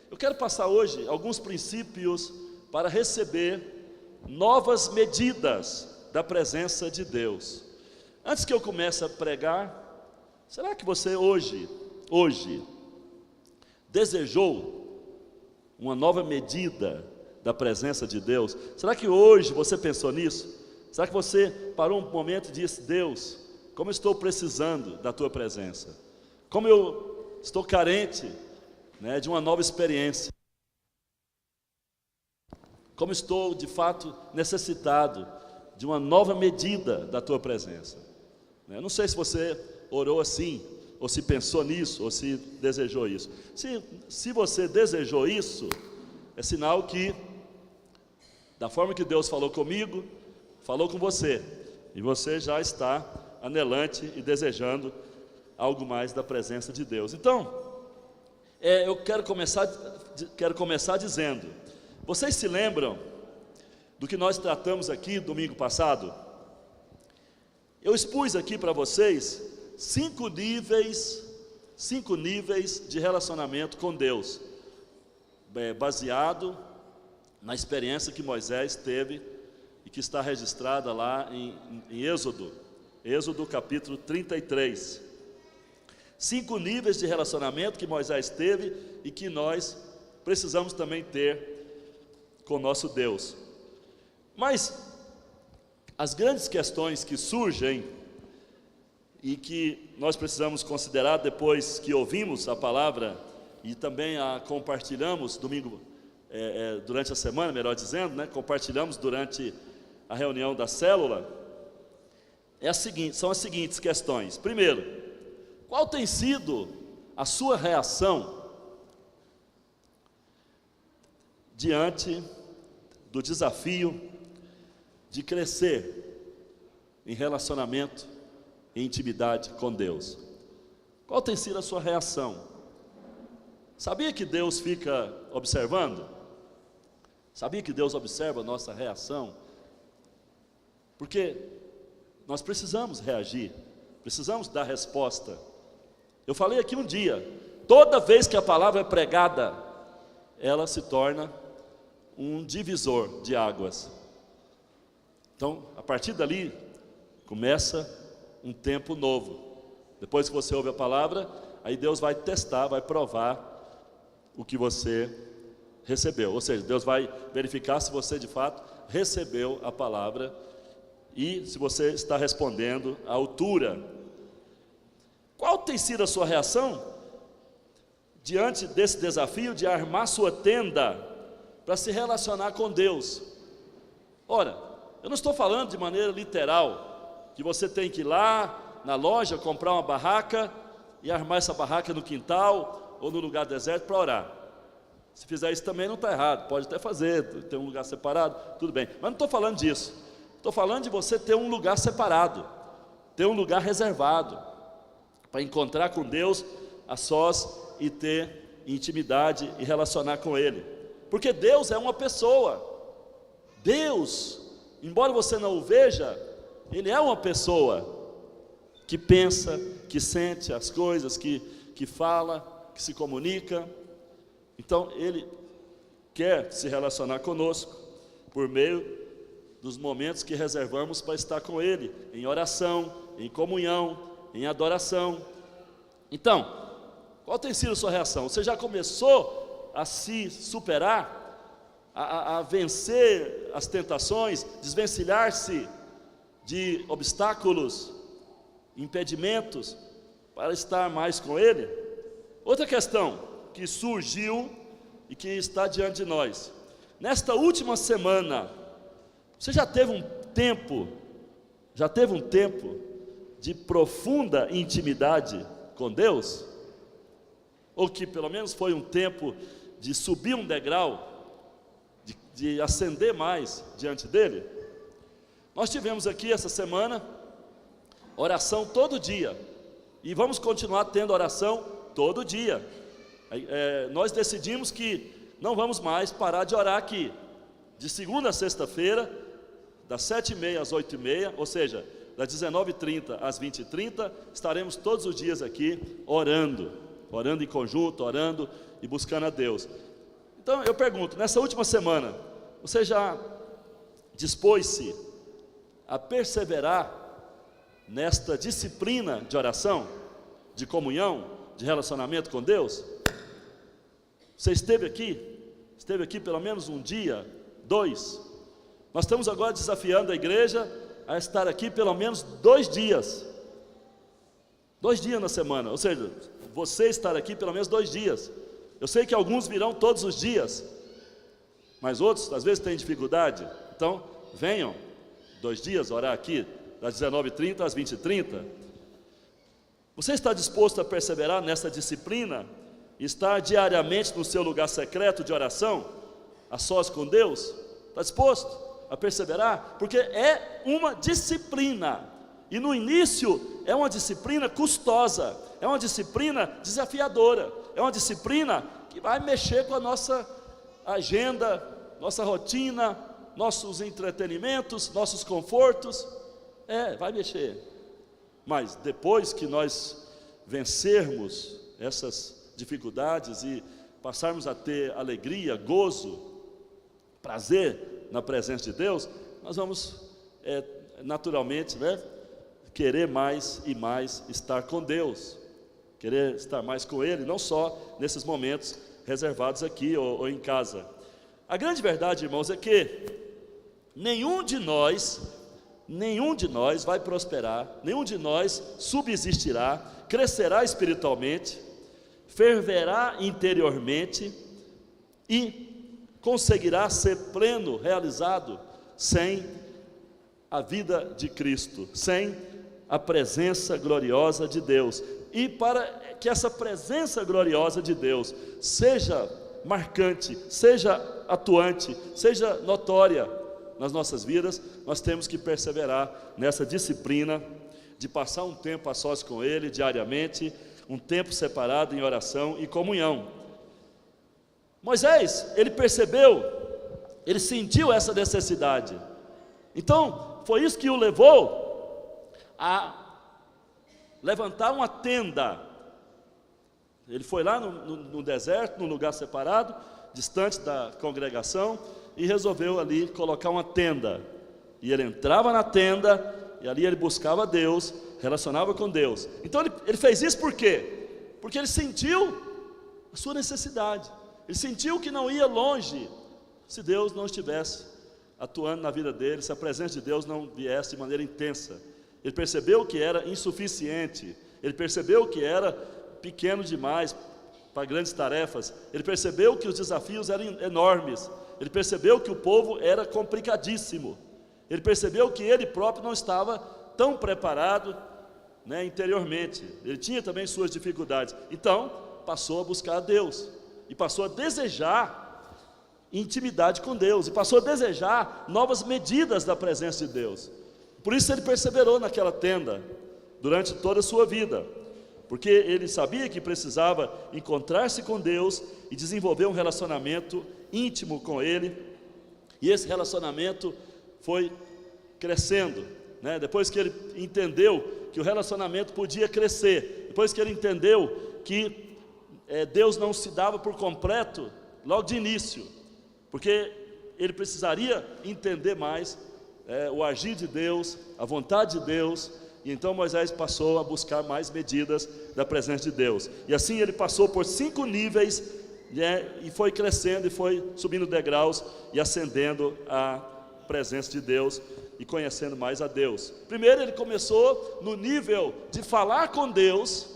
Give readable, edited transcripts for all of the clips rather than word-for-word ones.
Eu quero passar hoje alguns princípios para receber novas medidas da presença de Deus. Antes que eu comece a pregar, será que você hoje desejou uma nova medida da presença de Deus? Será que hoje você pensou nisso? Será que você parou um momento e disse: Deus, como eu estou precisando da tua presença, como eu estou carente, de uma nova experiência, como estou de fato necessitado de uma nova medida da tua presença. Eu não sei se você orou assim, ou se pensou nisso, ou se desejou isso. Se você desejou isso, é sinal que, da forma que Deus falou comigo, falou com você, e você já está anelante e desejando algo mais da presença de Deus. Então, eu quero começar dizendo: vocês se lembram do que nós tratamos aqui domingo passado? Eu expus aqui para vocês 5 níveis de relacionamento com Deus, baseado na experiência que Moisés teve e que está registrada lá em Êxodo capítulo 33. 5 níveis de relacionamento que Moisés teve e que nós precisamos também ter com o nosso Deus. Mas as grandes questões que surgem e que nós precisamos considerar depois que ouvimos a palavra e também a compartilhamos durante a semana, melhor dizendo, compartilhamos durante a reunião da célula, são as seguintes questões. Primeiro, qual tem sido a sua reação diante do desafio de crescer em relacionamento e intimidade com Deus? Qual tem sido a sua reação? Sabia que Deus fica observando? Sabia que Deus observa a nossa reação? Porque nós precisamos reagir, precisamos dar resposta. Eu falei aqui um dia, toda vez que a palavra é pregada, ela se torna um divisor de águas. Então, a partir dali, começa um tempo novo. Depois que você ouve a palavra, aí Deus vai testar, vai provar o que você recebeu. Ou seja, Deus vai verificar se você de fato recebeu a palavra e se você está respondendo à altura. Qual tem sido a sua reação diante desse desafio de armar sua tenda para se relacionar com Deus? Ora, eu não estou falando de maneira literal, que você tem que ir lá na loja, comprar uma barraca e armar essa barraca no quintal ou no lugar deserto para orar. Se fizer isso também não está errado, pode até fazer, ter um lugar separado, tudo bem. Mas não estou falando disso, estou falando de você ter um lugar separado, ter um lugar reservado, para encontrar com Deus a sós e ter intimidade e relacionar com Ele. Porque Deus é uma pessoa. Deus, embora você não o veja, Ele é uma pessoa que pensa, que sente as coisas, que fala, que se comunica. Então Ele quer se relacionar conosco por meio dos momentos que reservamos para estar com Ele, em oração, em comunhão, em adoração. Então, qual tem sido a sua reação? Você já começou a se superar, a vencer as tentações, desvencilhar-se de obstáculos, impedimentos, para estar mais com Ele? Outra questão que surgiu e que está diante de nós: nesta última semana, você já teve um tempo de profunda intimidade com Deus? Ou que pelo menos foi um tempo de subir um degrau, de ascender mais diante dEle? Nós tivemos aqui essa semana oração todo dia, e vamos continuar tendo oração todo dia. Nós decidimos que não vamos mais parar de orar aqui, de segunda a sexta-feira, das 7h30 às 8h30, ou seja, das 19h30 às 20h30, estaremos todos os dias aqui orando em conjunto, orando e buscando a Deus. Então eu pergunto, nessa última semana, você já dispôs-se a perseverar nesta disciplina de oração, de comunhão, de relacionamento com Deus? Você esteve aqui pelo menos um dia, 2. Nós estamos agora desafiando a igreja a estar aqui pelo menos 2 dias. 2 dias na semana, ou seja, você estar aqui pelo menos 2 dias. Eu sei que alguns virão todos os dias, mas outros às vezes têm dificuldade. Então, venham 2 dias orar aqui, das 19h30 às 20h30. Você está disposto a perseverar nessa disciplina? Estar diariamente no seu lugar secreto de oração, a sós com Deus? Está disposto a perseverar? Porque é uma disciplina, e no início é uma disciplina custosa, é uma disciplina desafiadora, é uma disciplina que vai mexer com a nossa agenda, nossa rotina, nossos entretenimentos, nossos confortos. Vai mexer. Mas depois que nós vencermos essas dificuldades e passarmos a ter alegria, gozo, prazer na presença de Deus, nós vamos naturalmente, querer mais e mais estar com Deus, querer estar mais com Ele, não só nesses momentos reservados aqui ou em casa. A grande verdade, irmãos, é que nenhum de nós vai prosperar, nenhum de nós subsistirá, crescerá espiritualmente, ferverá interiormente e conseguirá ser pleno, realizado, sem a vida de Cristo, sem a presença gloriosa de Deus. E para que essa presença gloriosa de Deus seja marcante, seja atuante, seja notória nas nossas vidas, nós temos que perseverar nessa disciplina de passar um tempo a sós com Ele diariamente, um tempo separado em oração e comunhão. Moisés, ele percebeu, ele sentiu essa necessidade. Então, foi isso que o levou a levantar uma tenda. Ele foi lá no deserto, num lugar separado, distante da congregação, e resolveu ali colocar uma tenda. E ele entrava na tenda, e ali ele buscava Deus, relacionava com Deus. Então ele fez isso por quê? Porque ele sentiu a sua necessidade. Ele sentiu que não ia longe se Deus não estivesse atuando na vida dele, se a presença de Deus não viesse de maneira intensa. Ele percebeu que era insuficiente, ele percebeu que era pequeno demais para grandes tarefas, ele percebeu que os desafios eram enormes, ele percebeu que o povo era complicadíssimo, ele percebeu que ele próprio não estava tão preparado, interiormente, ele tinha também suas dificuldades. Então passou a buscar a Deus, e passou a desejar intimidade com Deus, e passou a desejar novas medidas da presença de Deus. Por isso ele perseverou naquela tenda durante toda a sua vida, porque ele sabia que precisava encontrar-se com Deus e desenvolver um relacionamento íntimo com Ele. E esse relacionamento foi crescendo, Depois que ele entendeu que o relacionamento podia crescer, depois que ele entendeu que Deus não se dava por completo logo de início, porque ele precisaria entender mais o agir de Deus, a vontade de Deus. E então Moisés passou a buscar mais medidas da presença de Deus, e assim ele passou por 5 níveis, e foi crescendo, e foi subindo degraus, e ascendendo a presença de Deus, e conhecendo mais a Deus. Primeiro ele começou no nível de falar com Deus,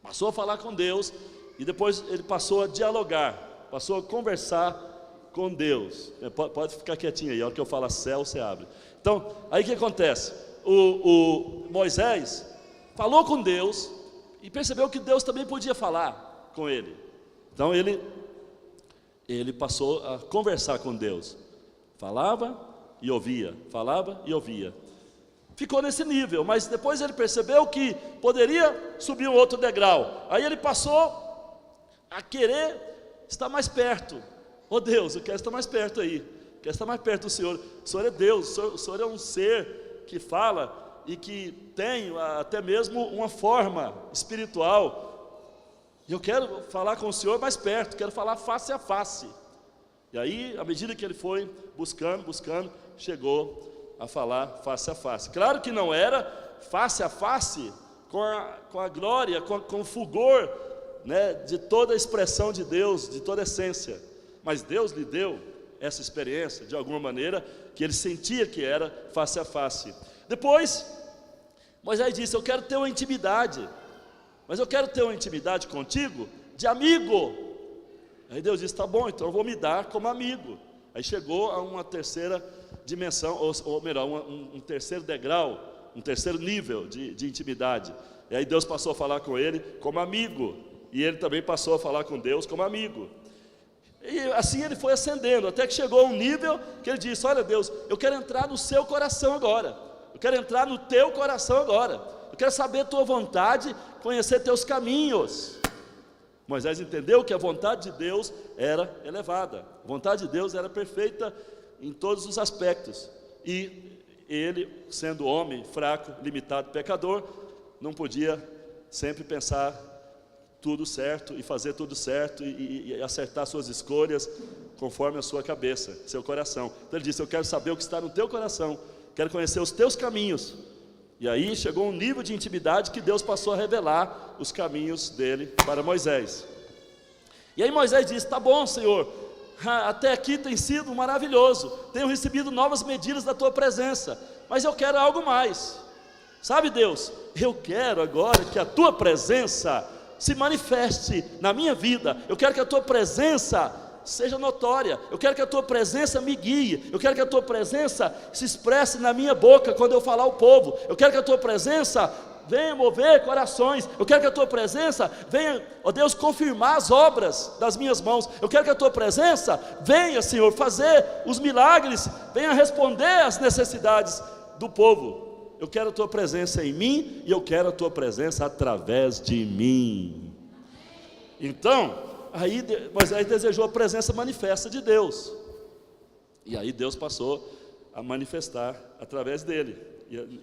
passou a falar com Deus, e depois ele passou a dialogar, passou a conversar com Deus. Pode ficar quietinho aí, a hora que eu falar céu, você abre. Então, aí o que acontece? O Moisés falou com Deus, e percebeu que Deus também podia falar com ele. Então ele passou a conversar com Deus, falava e ouvia, falava e ouvia. Ficou nesse nível, mas depois ele percebeu que poderia subir um outro degrau. Aí ele passou a querer estar mais perto. Deus, eu quero estar mais perto aí, quero estar mais perto do Senhor. O Senhor é Deus, o Senhor é um ser que fala e que tem até mesmo uma forma espiritual. Eu quero falar com o Senhor mais perto, quero falar face a face. E aí, à medida que ele foi buscando, chegou a falar face a face. Claro que não era face a face com a glória, com o fulgor, né, de toda a expressão de Deus, de toda a essência. Mas Deus lhe deu essa experiência, de alguma maneira, que ele sentia que era face a face. Depois, Moisés disse: eu quero ter uma intimidade, mas eu quero ter uma intimidade contigo de amigo. Aí Deus disse: tá bom, então eu vou me dar como amigo. Aí chegou a uma terceira dimensão, ou melhor, um terceiro degrau, um terceiro nível de intimidade. E aí Deus passou a falar com ele como amigo, e ele também passou a falar com Deus como amigo. E assim ele foi ascendendo, até que chegou a um nível que ele disse: olha Deus, eu quero entrar no seu coração agora, eu quero entrar no teu coração agora, eu quero saber a tua vontade, conhecer teus caminhos. Moisés entendeu que a vontade de Deus era elevada, a vontade de Deus era perfeita em todos os aspectos, e ele, sendo homem fraco, limitado, pecador, não podia sempre pensar tudo certo e fazer tudo certo e acertar suas escolhas conforme a sua cabeça, seu coração. Então ele disse: eu quero saber o que está no teu coração, quero conhecer os teus caminhos. E aí chegou um nível de intimidade que Deus passou a revelar os caminhos dele para Moisés. E aí Moisés disse: tá bom, Senhor, até aqui tem sido maravilhoso, tenho recebido novas medidas da tua presença, mas eu quero algo mais. Sabe, Deus, eu quero agora que a tua presença se manifeste na minha vida, eu quero que a tua presença seja notória, eu quero que a tua presença me guie, eu quero que a tua presença se expresse na minha boca quando eu falar ao povo, eu quero que a tua presença venha mover corações, eu quero que a tua presença venha, ó Deus, confirmar as obras das minhas mãos, eu quero que a tua presença venha, Senhor, fazer os milagres, venha responder às necessidades do povo. Eu quero a tua presença em mim, e eu quero a tua presença através de mim. Então, aí Moisés desejou a presença manifesta de Deus, e aí Deus passou a manifestar através dele,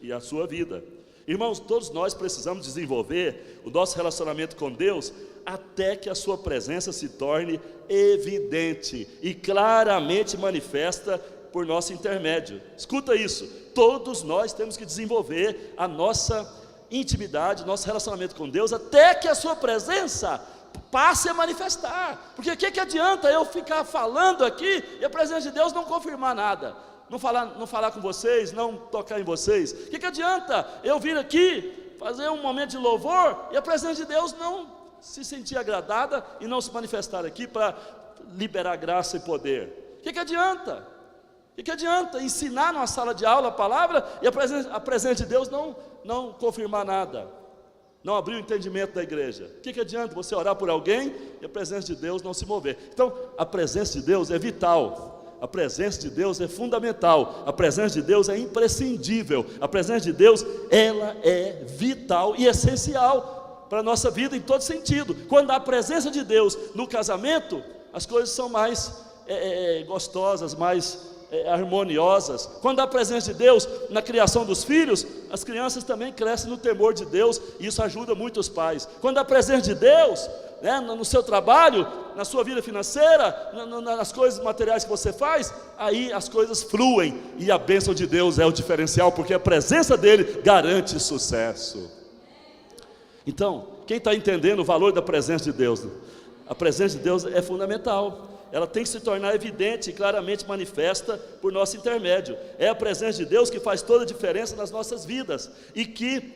e a sua vida. Irmãos, todos nós precisamos desenvolver o nosso relacionamento com Deus, até que a sua presença se torne evidente, e claramente manifesta por nosso intermédio. Escuta isso, todos nós temos que desenvolver a nossa intimidade, nosso relacionamento com Deus, até que a sua presença passe a manifestar. Porque o que adianta eu ficar falando aqui e a presença de Deus não confirmar nada, não falar com vocês, não tocar em vocês? O que adianta eu vir aqui, fazer um momento de louvor, e a presença de Deus não se sentir agradada e não se manifestar aqui para liberar graça e poder? O que adianta? O que adianta ensinar numa sala de aula a palavra e a presença de Deus não confirmar nada, não abrir o entendimento da igreja? O que adianta você orar por alguém e a presença de Deus não se mover? Então, a presença de Deus é vital, a presença de Deus é fundamental, a presença de Deus é imprescindível, a presença de Deus, ela é vital e essencial para a nossa vida em todo sentido. Quando há a presença de Deus no casamento, as coisas são mais gostosas, mais harmoniosas. Quando há a presença de Deus na criação dos filhos, as crianças também crescem no temor de Deus, e isso ajuda muito os pais. Quando há a presença de Deus, né, no seu trabalho, na sua vida financeira, nas coisas materiais que você faz, aí as coisas fluem, e a bênção de Deus é o diferencial, porque a presença dele garante sucesso. Então, quem está entendendo o valor da presença de Deus? A presença de Deus é fundamental, ela tem que se tornar evidente e claramente manifesta por nosso intermédio. É a presença de Deus que faz toda a diferença nas nossas vidas, e que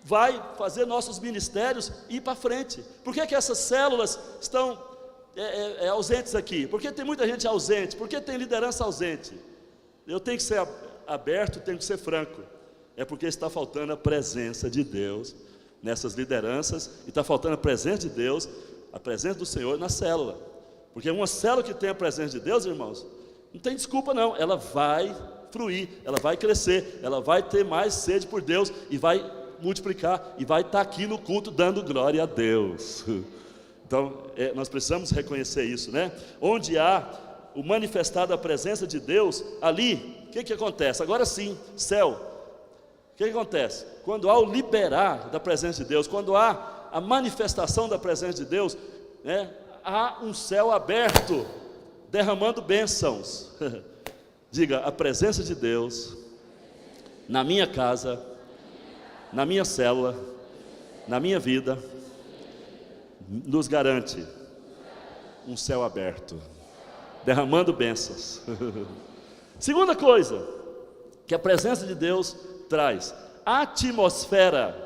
vai fazer nossos ministérios ir para frente. Por que essas células estão ausentes aqui? Porque tem muita gente ausente, porque tem liderança ausente. Eu tenho que ser aberto, tenho que ser franco, é porque está faltando a presença de Deus nessas lideranças, e está faltando a presença de Deus, a presença do Senhor na célula. Porque uma célula que tem a presença de Deus, irmãos, não tem desculpa não, ela vai fluir, ela vai crescer, ela vai ter mais sede por Deus, e vai multiplicar, e vai estar aqui no culto dando glória a Deus. Então, nós precisamos reconhecer isso, né? Onde há o manifestar da presença de Deus, ali, o que acontece? Agora sim, céu. O que acontece? Quando há o liberar da presença de Deus, quando há a manifestação da presença de Deus, né, há um céu aberto, derramando bênçãos. Diga, a presença de Deus na minha casa, na minha célula, na minha vida, nos garante um céu aberto, derramando bênçãos. Segunda coisa que a presença de Deus traz: atmosfera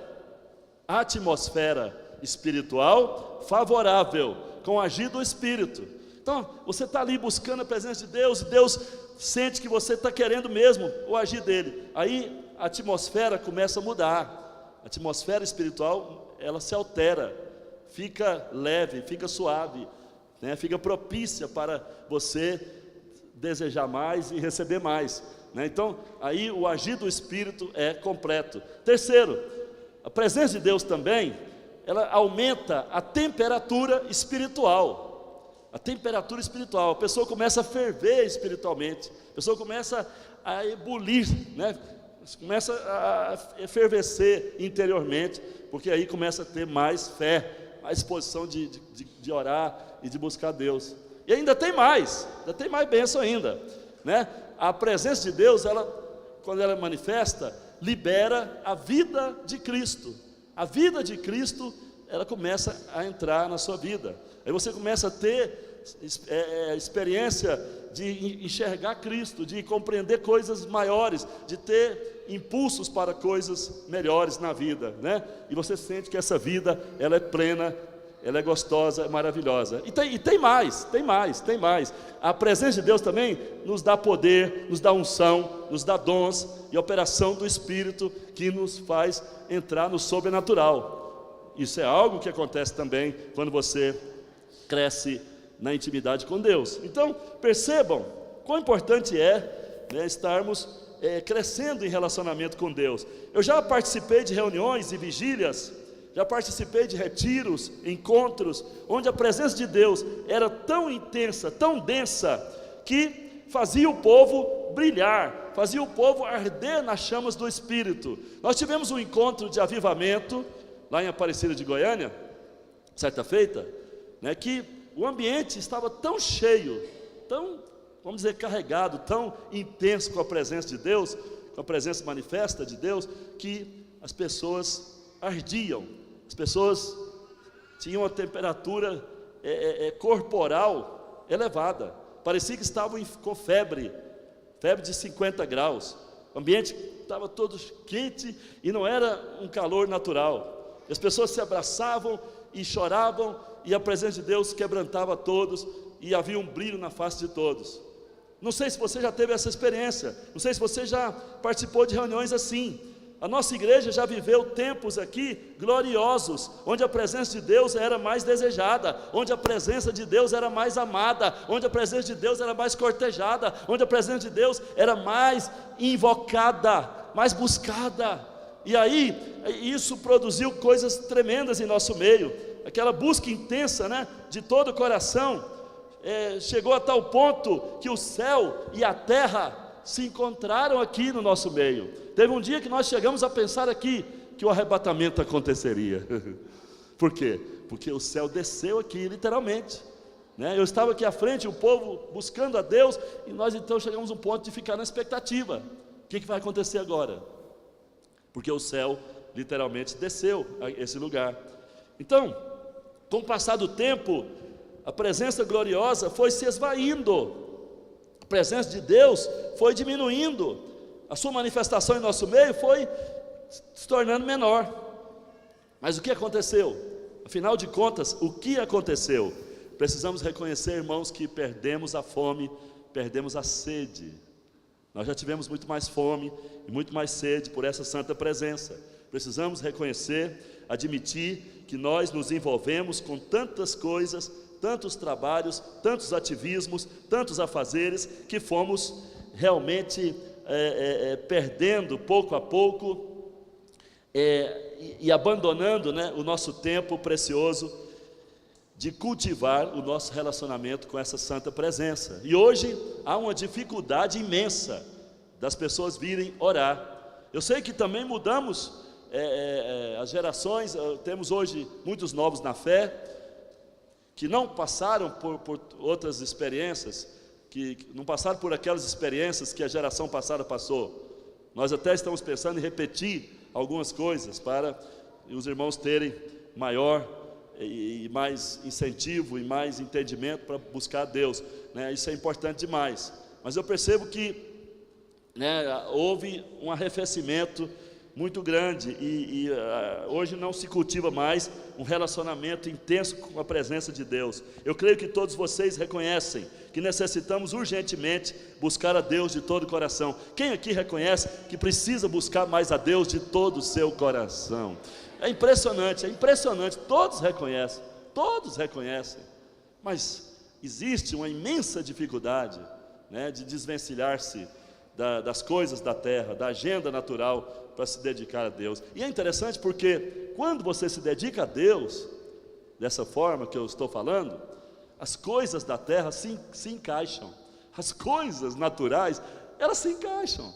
espiritual favorável com o agir do Espírito. Então, você está ali buscando a presença de Deus, e Deus sente que você está querendo mesmo o agir dele. Aí a atmosfera começa a mudar. A atmosfera espiritual, ela se altera, fica leve, fica suave, né? Fica propícia para você desejar mais e receber mais, né? Então, aí o agir do Espírito é completo. Terceiro, a presença de Deus também, ela aumenta a temperatura espiritual. A temperatura espiritual, a pessoa começa a ferver espiritualmente, a pessoa começa a ebulir, né? Começa a efervescer interiormente, porque aí começa a ter mais fé, mais disposição de orar e de buscar Deus. E ainda tem mais bênção ainda, né? A presença de Deus, quando ela manifesta, libera a vida de Cristo. A vida de Cristo, ela começa a entrar na sua vida. Aí você começa a ter experiência de enxergar Cristo, de compreender coisas maiores, de ter impulsos para coisas melhores na vida, né? E você sente que essa vida, ela é plena, ela é gostosa, é maravilhosa. E tem mais. A presença de Deus também nos dá poder, nos dá unção, nos dá dons e operação do Espírito, que nos faz entrar no sobrenatural. Isso é algo que acontece também quando você cresce na intimidade com Deus. Então, percebam quão importante é, né, estarmos crescendo em relacionamento com Deus. Eu já participei de reuniões e vigílias, já participei de retiros, encontros, onde a presença de Deus era tão intensa, tão densa, que fazia o povo brilhar, fazia o povo arder nas chamas do Espírito. Nós tivemos um encontro de avivamento lá em Aparecida de Goiânia, certa feita, né, que o ambiente estava tão cheio, tão, vamos dizer, carregado, tão intenso com a presença de Deus, com a presença manifesta de Deus, que as pessoas ardiam, as pessoas tinham uma temperatura corporal elevada, parecia que estavam com febre de 50 graus, o ambiente estava todo quente e não era um calor natural, as pessoas se abraçavam e choravam, e a presença de Deus quebrantava todos, e havia um brilho na face de todos. Não sei se você já teve essa experiência, não sei se você já participou de reuniões assim. A nossa igreja já viveu tempos aqui gloriosos, onde a presença de Deus era mais desejada, onde a presença de Deus era mais amada, onde a presença de Deus era mais cortejada, onde a presença de Deus era mais invocada, mais buscada. E aí, isso produziu coisas tremendas em nosso meio. Aquela busca intensa, né, de todo o coração, chegou a tal ponto que o céu e a terra se encontraram aqui no nosso meio. Teve um dia que nós chegamos a pensar aqui que o arrebatamento aconteceria. Por quê? Porque o céu desceu aqui, literalmente, né? Eu estava aqui à frente, o povo buscando a Deus, e nós então chegamos a um ponto de ficar na expectativa. O que vai acontecer agora? Porque o céu literalmente desceu a esse lugar. Então, com o passar do tempo, a presença gloriosa foi se esvaindo, a presença de Deus foi diminuindo, a sua manifestação em nosso meio foi se tornando menor. Mas o que aconteceu? Afinal de contas, o que aconteceu? Precisamos reconhecer, irmãos, que perdemos a fome, perdemos a sede. Nós já tivemos muito mais fome e muito mais sede por essa santa presença. Precisamos reconhecer, admitir que nós nos envolvemos com tantas coisas, tantos trabalhos, tantos ativismos, tantos afazeres, que fomos realmente perdendo pouco a pouco e abandonando, né, o nosso tempo precioso de cultivar o nosso relacionamento com essa santa presença. E hoje há uma dificuldade imensa das pessoas virem orar. Eu sei que também mudamos as gerações, temos hoje muitos novos na fé, que não passaram por outras experiências, que não passaram por aquelas experiências que a geração passada passou. Nós até estamos pensando em repetir algumas coisas para os irmãos terem maior e mais incentivo e mais entendimento para buscar Deus, né? Isso é importante demais. Mas eu percebo que, né, houve um arrefecimento muito grande e hoje não se cultiva mais um relacionamento intenso com a presença de Deus. Eu creio que todos vocês reconhecem que necessitamos urgentemente buscar a Deus de todo o coração. Quem aqui reconhece que precisa buscar mais a Deus de todo o seu coração? É impressionante, todos reconhecem, mas existe uma imensa dificuldade, né, de desvencilhar-se das coisas da terra, da agenda natural, para se dedicar a Deus. E é interessante porque quando você se dedica a Deus, dessa forma que eu estou falando, as coisas da terra se encaixam, as coisas naturais, elas se encaixam,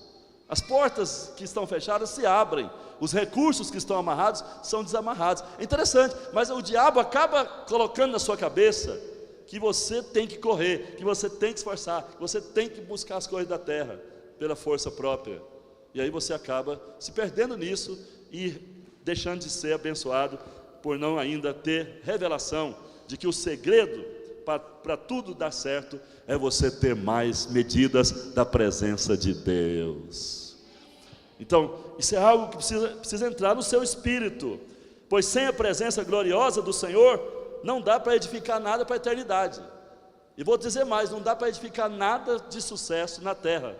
as portas que estão fechadas se abrem, os recursos que estão amarrados são desamarrados. É interessante, mas o diabo acaba colocando na sua cabeça que você tem que correr, que você tem que esforçar, que você tem que buscar as coisas da terra pela força própria. E aí você acaba se perdendo nisso e deixando de ser abençoado por não ainda ter revelação de que o segredo para tudo dar certo é você ter mais medidas da presença de Deus. Então, isso é algo que precisa entrar no seu espírito, pois sem a presença gloriosa do Senhor, não dá para edificar nada para a eternidade. E vou dizer mais, não dá para edificar nada de sucesso na terra.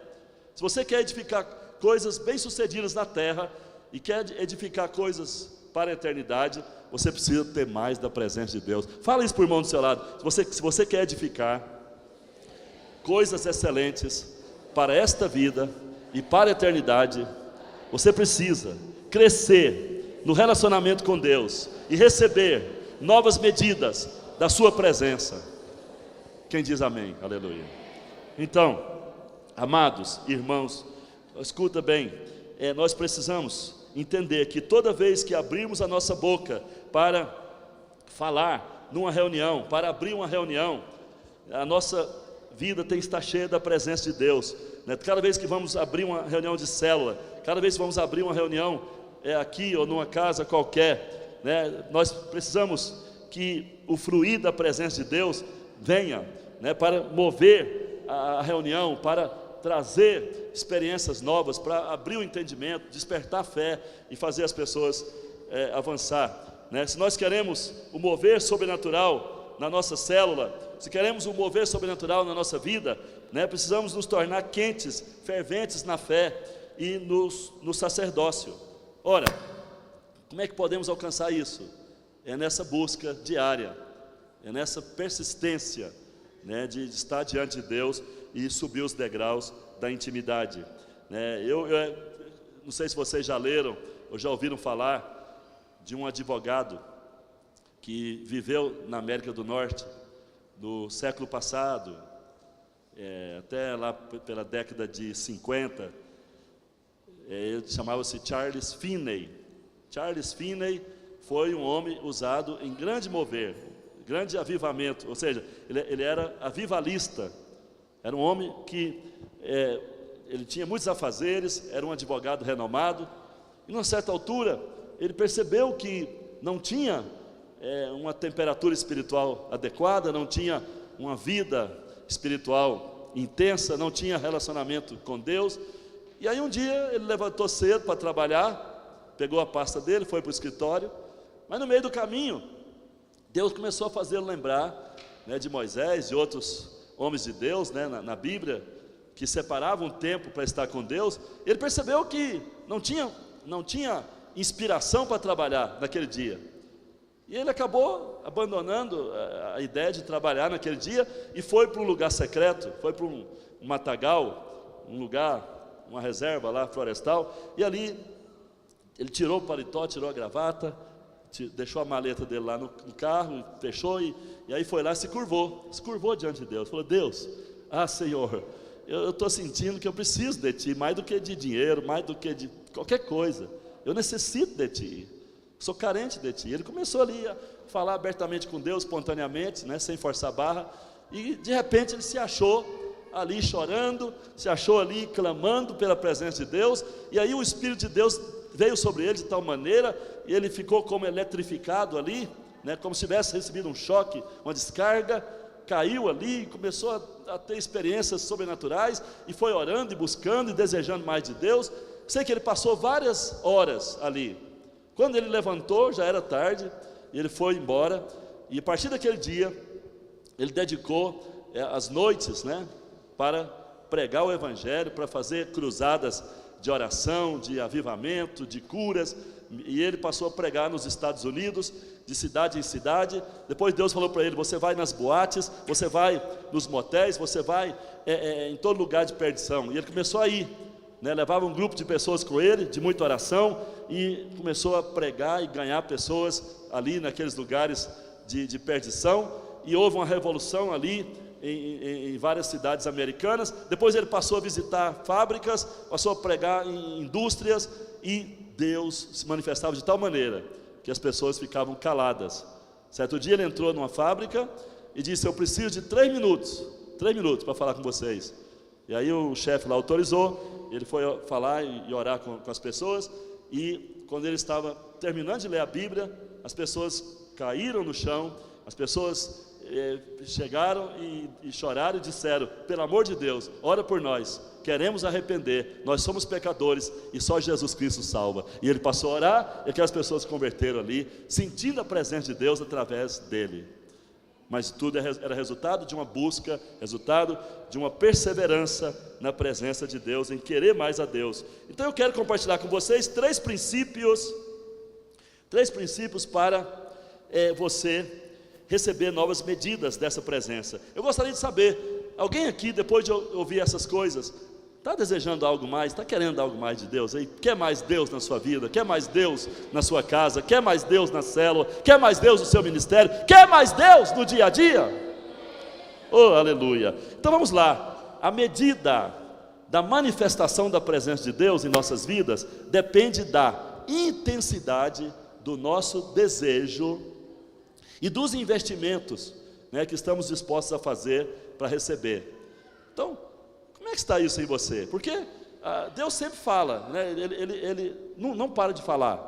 Se você quer edificar coisas bem-sucedidas na terra e quer edificar coisas para a eternidade, você precisa ter mais da presença de Deus. Fala isso para o irmão do seu lado. Se você quer edificar coisas excelentes para esta vida e para a eternidade, você precisa crescer no relacionamento com Deus e receber novas medidas da sua presença. Quem diz amém? Aleluia. Então, amados irmãos, escuta bem, nós precisamos entender que toda vez que abrirmos a nossa boca para falar numa reunião, para abrir uma reunião, a nossa vida tem que estar cheia da presença de Deus, né? Cada vez que vamos abrir uma reunião de célula, cada vez que vamos abrir uma reunião aqui ou numa casa qualquer, né? Nós precisamos que o fluir da presença de Deus venha, né, para mover a reunião, para trazer experiências novas, para abrir o entendimento, despertar a fé e fazer as pessoas avançar, né? Se nós queremos o mover sobrenatural na nossa célula, se queremos o mover sobrenatural na nossa vida, né, precisamos nos tornar quentes, ferventes na fé e no sacerdócio. Ora, como é que podemos alcançar isso? É nessa busca diária, é nessa persistência, né, de estar diante de Deus e subir os degraus da intimidade, né? Eu não sei se vocês já leram ou já ouviram falar de um advogado que viveu na América do Norte no século passado, até lá pela década de 50, ele chamava-se Charles Finney. Charles Finney foi um homem usado em grande mover, grande avivamento, ou seja, ele era avivalista, era um homem que ele tinha muitos afazeres, era um advogado renomado, e numa certa altura ele percebeu que não tinha uma temperatura espiritual adequada, não tinha uma vida espiritual intensa, não tinha relacionamento com Deus, e aí um dia ele levantou cedo para trabalhar, pegou a pasta dele, foi para o escritório, mas no meio do caminho, Deus começou a fazê-lo lembrar, né, de Moisés e outros homens de Deus, né, na Bíblia, que separavam tempo para estar com Deus. Ele percebeu que não tinha inspiração para trabalhar naquele dia, e ele acabou abandonando a ideia de trabalhar naquele dia e foi para um lugar secreto, foi para um matagal, um lugar, uma reserva lá florestal, e ali ele tirou o paletó, tirou a gravata, deixou a maleta dele lá no carro, fechou e aí foi lá, se curvou diante de Deus, falou: Deus, Senhor, eu estou sentindo que eu preciso de Ti, mais do que de dinheiro, mais do que de qualquer coisa, eu necessito de Ti, sou carente de ti. Ele começou ali a falar abertamente com Deus, espontaneamente, né, sem forçar a barra, e de repente ele se achou ali chorando, se achou ali clamando pela presença de Deus, e aí o Espírito de Deus veio sobre ele de tal maneira, e ele ficou como eletrificado ali, né, como se tivesse recebido um choque, uma descarga, caiu ali, começou a ter experiências sobrenaturais, e foi orando e buscando e desejando mais de Deus. Sei que ele passou várias horas ali. Quando ele levantou, já era tarde, e ele foi embora, e a partir daquele dia, ele dedicou as noites, né, para pregar o Evangelho, para fazer cruzadas de oração, de avivamento, de curas, e ele passou a pregar nos Estados Unidos, de cidade em cidade. Depois Deus falou para ele: você vai nas boates, você vai nos motéis, você vai em todo lugar de perdição. E ele começou a ir, né, levava um grupo de pessoas com ele, de muita oração, e começou a pregar e ganhar pessoas ali naqueles lugares de perdição, e houve uma revolução ali em várias cidades americanas. Depois ele passou a visitar fábricas, passou a pregar em indústrias, e Deus se manifestava de tal maneira que as pessoas ficavam caladas. Certo dia ele entrou numa fábrica e disse: eu preciso de 3 minutos para falar com vocês. E aí o chefe lá autorizou, ele foi falar e orar com as pessoas, e quando ele estava terminando de ler a Bíblia, as pessoas caíram no chão, as pessoas chegaram e choraram e disseram: pelo amor de Deus, ora por nós, queremos arrepender, nós somos pecadores e só Jesus Cristo salva. E ele passou a orar, e aquelas pessoas se converteram ali, sentindo a presença de Deus através dele. Mas tudo era resultado de uma busca, resultado de uma perseverança na presença de Deus, em querer mais a Deus. Então eu quero compartilhar com vocês 3 princípios para você receber novas medidas dessa presença. Eu gostaria de saber, alguém aqui, depois de ouvir essas coisas, está desejando algo mais, está querendo algo mais de Deus aí? Quer mais Deus na sua vida? Quer mais Deus na sua casa? Quer mais Deus na célula? Quer mais Deus no seu ministério? Quer mais Deus no dia a dia? Oh, aleluia! Então vamos lá. A medida da manifestação da presença de Deus em nossas vidas depende da intensidade do nosso desejo e dos investimentos, né, que estamos dispostos a fazer para receber. Então, como é que está isso em você? Porque Deus sempre fala, né, ele não para de falar,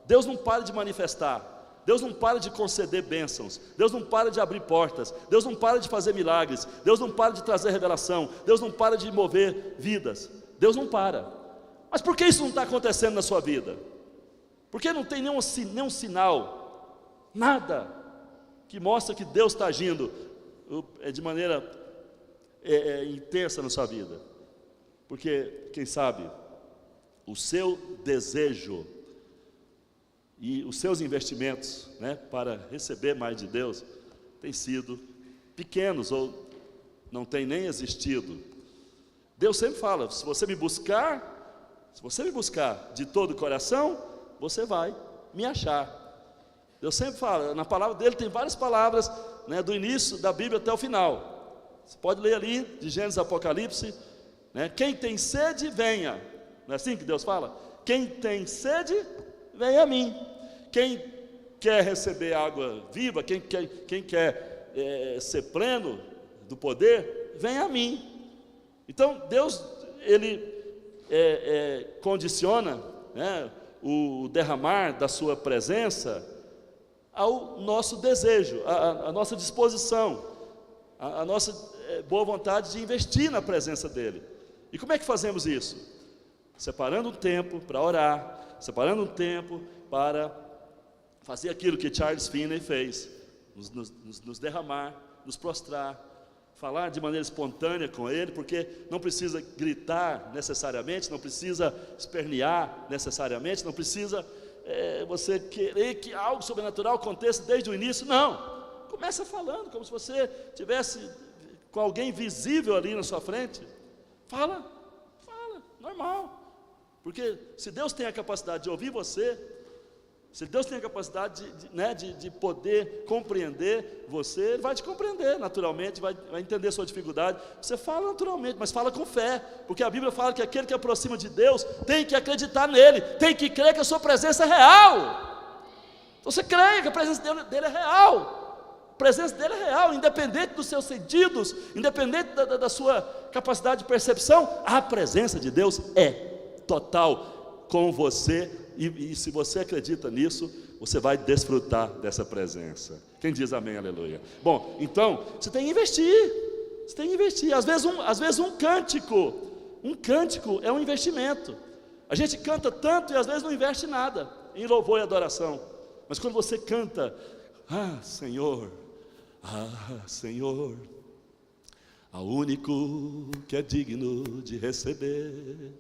Deus não para de manifestar, Deus não para de conceder bênçãos, Deus não para de abrir portas, Deus não para de fazer milagres, Deus não para de trazer revelação, Deus não para de mover vidas, Deus não para. Mas por que isso não está acontecendo na sua vida? Por que não tem nenhum sinal, nada que mostra que Deus está agindo de maneira intensa na sua vida? Porque, quem sabe, o seu desejo e os seus investimentos, né, para receber mais de Deus têm sido pequenos ou não têm nem existido. Deus sempre fala: se você me buscar de todo o coração, você vai me achar. Deus sempre fala, na palavra dele tem várias palavras, né, do início da Bíblia até o final. Você pode ler ali, de Gênesis a Apocalipse, né? Quem tem sede, venha. Não é assim que Deus fala? Quem tem sede, venha a mim. Quem quer receber água viva, quem quer ser pleno do poder, venha a mim. Então Deus, ele condiciona, né, o derramar da sua presença ao nosso desejo, a nossa disposição, a nossa boa vontade de investir na presença dEle. E como é que fazemos isso? Separando um tempo para orar, separando um tempo para fazer aquilo que Charles Finney fez, nos derramar, nos prostrar, falar de maneira espontânea com Ele, porque não precisa gritar necessariamente, não precisa espernear necessariamente, não precisa você querer que algo sobrenatural aconteça desde o início. Não, começa falando como se você tivesse com alguém visível ali na sua frente. Fala, normal, porque se Deus tem a capacidade de ouvir você, se Deus tem a capacidade de poder compreender você, Ele vai te compreender naturalmente, vai entender a sua dificuldade. Você fala naturalmente, mas fala com fé, porque a Bíblia fala que aquele que aproxima de Deus tem que acreditar nele, tem que crer que a sua presença é real. Então você creia que a presença dele é real. A presença dele é real, independente dos seus sentidos, independente da sua capacidade de percepção, a presença de Deus é total com você, e se você acredita nisso, você vai desfrutar dessa presença. Quem diz amém, aleluia? Bom, então, você tem que investir, às vezes um cântico é um investimento. A gente canta tanto e às vezes não investe nada em louvor e adoração, mas quando você canta, Senhor, ao único que é digno de receber.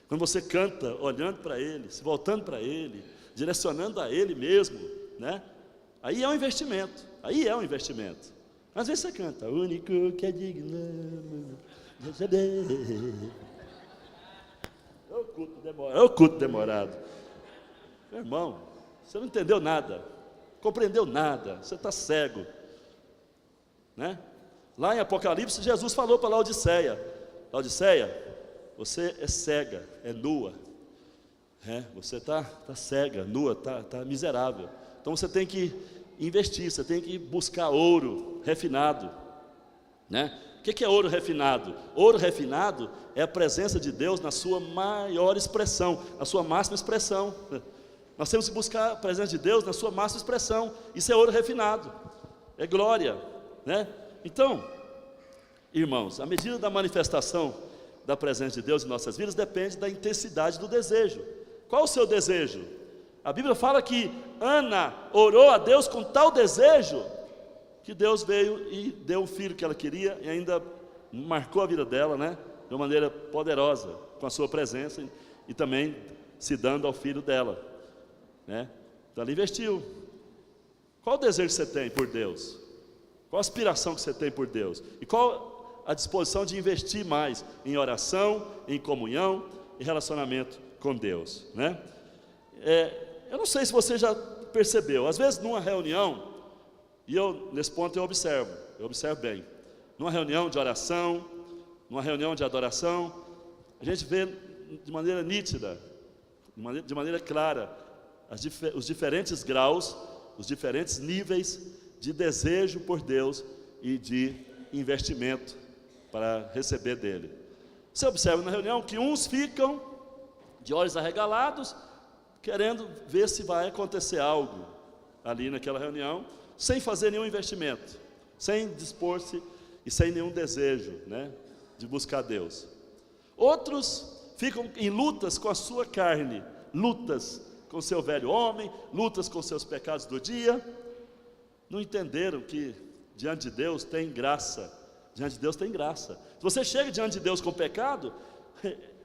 Quando você canta olhando para Ele, se voltando para Ele, direcionando a Ele mesmo, né? Aí é um investimento, Às vezes você canta, o único que é digno de receber. É o culto demorado. Meu irmão, você não entendeu nada, compreendeu nada, você está cego, né? Lá em Apocalipse, Jesus falou para Laodiceia: você é cega, é nua, você está cega, nua, está miserável. Então você tem que investir, você tem que buscar ouro refinado, né? O que é ouro refinado? Ouro refinado é a presença de Deus na sua maior expressão, na sua máxima expressão. Nós temos que buscar a presença de Deus na sua máxima expressão. Isso é ouro refinado, é glória, né? Então, irmãos, a medida da manifestação da presença de Deus em nossas vidas depende da intensidade do desejo. Qual o seu desejo? A Bíblia fala que Ana orou a Deus com tal desejo que Deus veio e deu o filho que ela queria e ainda marcou a vida dela, né, de uma maneira poderosa, com a sua presença e também se dando ao filho dela, né? Então ela investiu. Qual o desejo que você tem por Deus? Qual a aspiração que você tem por Deus? E qual a disposição de investir mais em oração, em comunhão, em relacionamento com Deus, né? Eu não sei se você já percebeu, às vezes numa reunião, e nesse ponto eu observo bem, numa reunião de oração, numa reunião de adoração, a gente vê de maneira nítida, de maneira clara, os diferentes graus, os diferentes níveis de desejo por Deus e de investimento para receber dele. Você observa na reunião que uns ficam de olhos arregalados, querendo ver se vai acontecer algo ali naquela reunião, sem fazer nenhum investimento, sem dispor-se e sem nenhum desejo, né, de buscar Deus. Outros ficam em lutas com a sua carne, lutas com o seu velho homem, lutas com seus pecados do dia. Não entenderam que diante de Deus tem graça. Diante de Deus tem graça. Se você chega diante de Deus com pecado,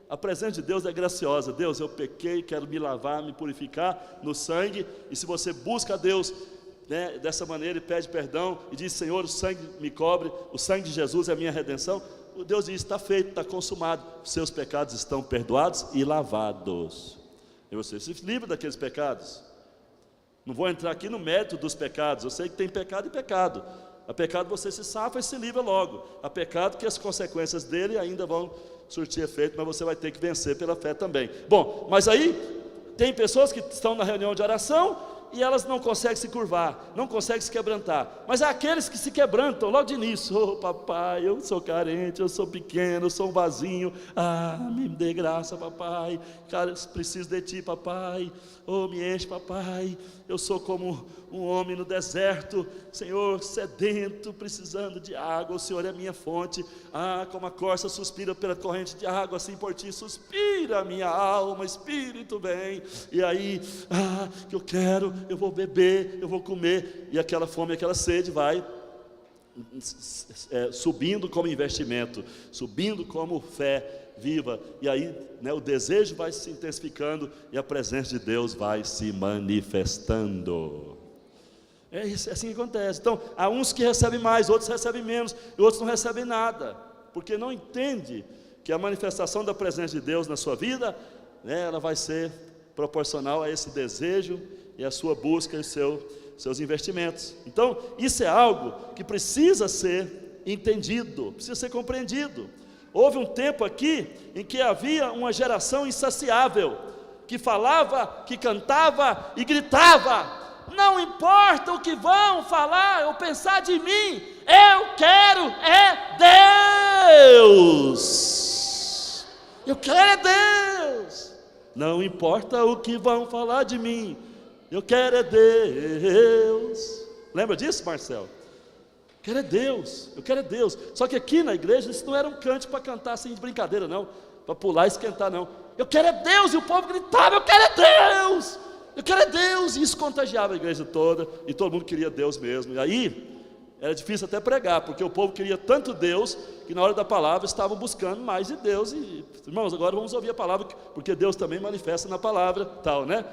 a presença de Deus é graciosa. Deus, eu pequei, quero me lavar, me purificar no sangue. E se você busca a Deus, né, dessa maneira e pede perdão e diz: Senhor, o sangue me cobre, o sangue de Jesus é a minha redenção, o Deus diz: está feito, está consumado, seus pecados estão perdoados e lavados. E você se livra daqueles pecados. Não vou entrar aqui no mérito dos pecados, eu sei que tem pecado e pecado. A pecado você se safa e se livra logo. A pecado que as consequências dele ainda vão surtir efeito, mas você vai ter que vencer pela fé também. Bom, mas aí tem pessoas que estão na reunião de oração e elas não conseguem se curvar, não conseguem se quebrantar. Mas há aqueles que se quebrantam logo de início: oh papai, eu sou carente, eu sou pequeno, eu sou um vasinho, me dê graça papai, cara, eu preciso de ti papai, oh me enche papai, eu sou como um homem no deserto, Senhor, sedento, precisando de água, o Senhor é a minha fonte. Como a corça suspira pela corrente de água, assim por ti suspira a minha alma, espírito vem. E aí, que eu quero, eu vou beber, eu vou comer, e aquela fome, aquela sede vai subindo como investimento, subindo como fé viva, e aí, né, o desejo vai se intensificando e a presença de Deus vai se manifestando. É assim que acontece. Então, há uns que recebem mais, outros recebem menos, e outros não recebem nada, porque não entende que a manifestação da presença de Deus na sua vida, né, ela vai ser proporcional a esse desejo e a sua busca e seus investimentos. Então, isso é algo que precisa ser entendido, precisa ser compreendido. Houve um tempo aqui em que havia uma geração insaciável, que falava, que cantava e gritava: não importa o que vão falar ou pensar de mim, eu quero Deus. Eu quero Deus. Não importa o que vão falar de mim, eu quero Deus. Lembra disso, Marcelo? Eu quero Deus, eu quero Deus. Só que aqui na igreja isso não era um cântico para cantar assim de brincadeira, não, para pular e esquentar, não. Eu quero Deus, e o povo gritava, eu quero Deus, eu quero Deus. E isso contagiava a igreja toda, e todo mundo queria Deus mesmo. E aí era difícil até pregar, porque o povo queria tanto Deus, que na hora da palavra estavam buscando mais de Deus. E, irmãos, agora vamos ouvir a palavra, porque Deus também manifesta na palavra, tal, né?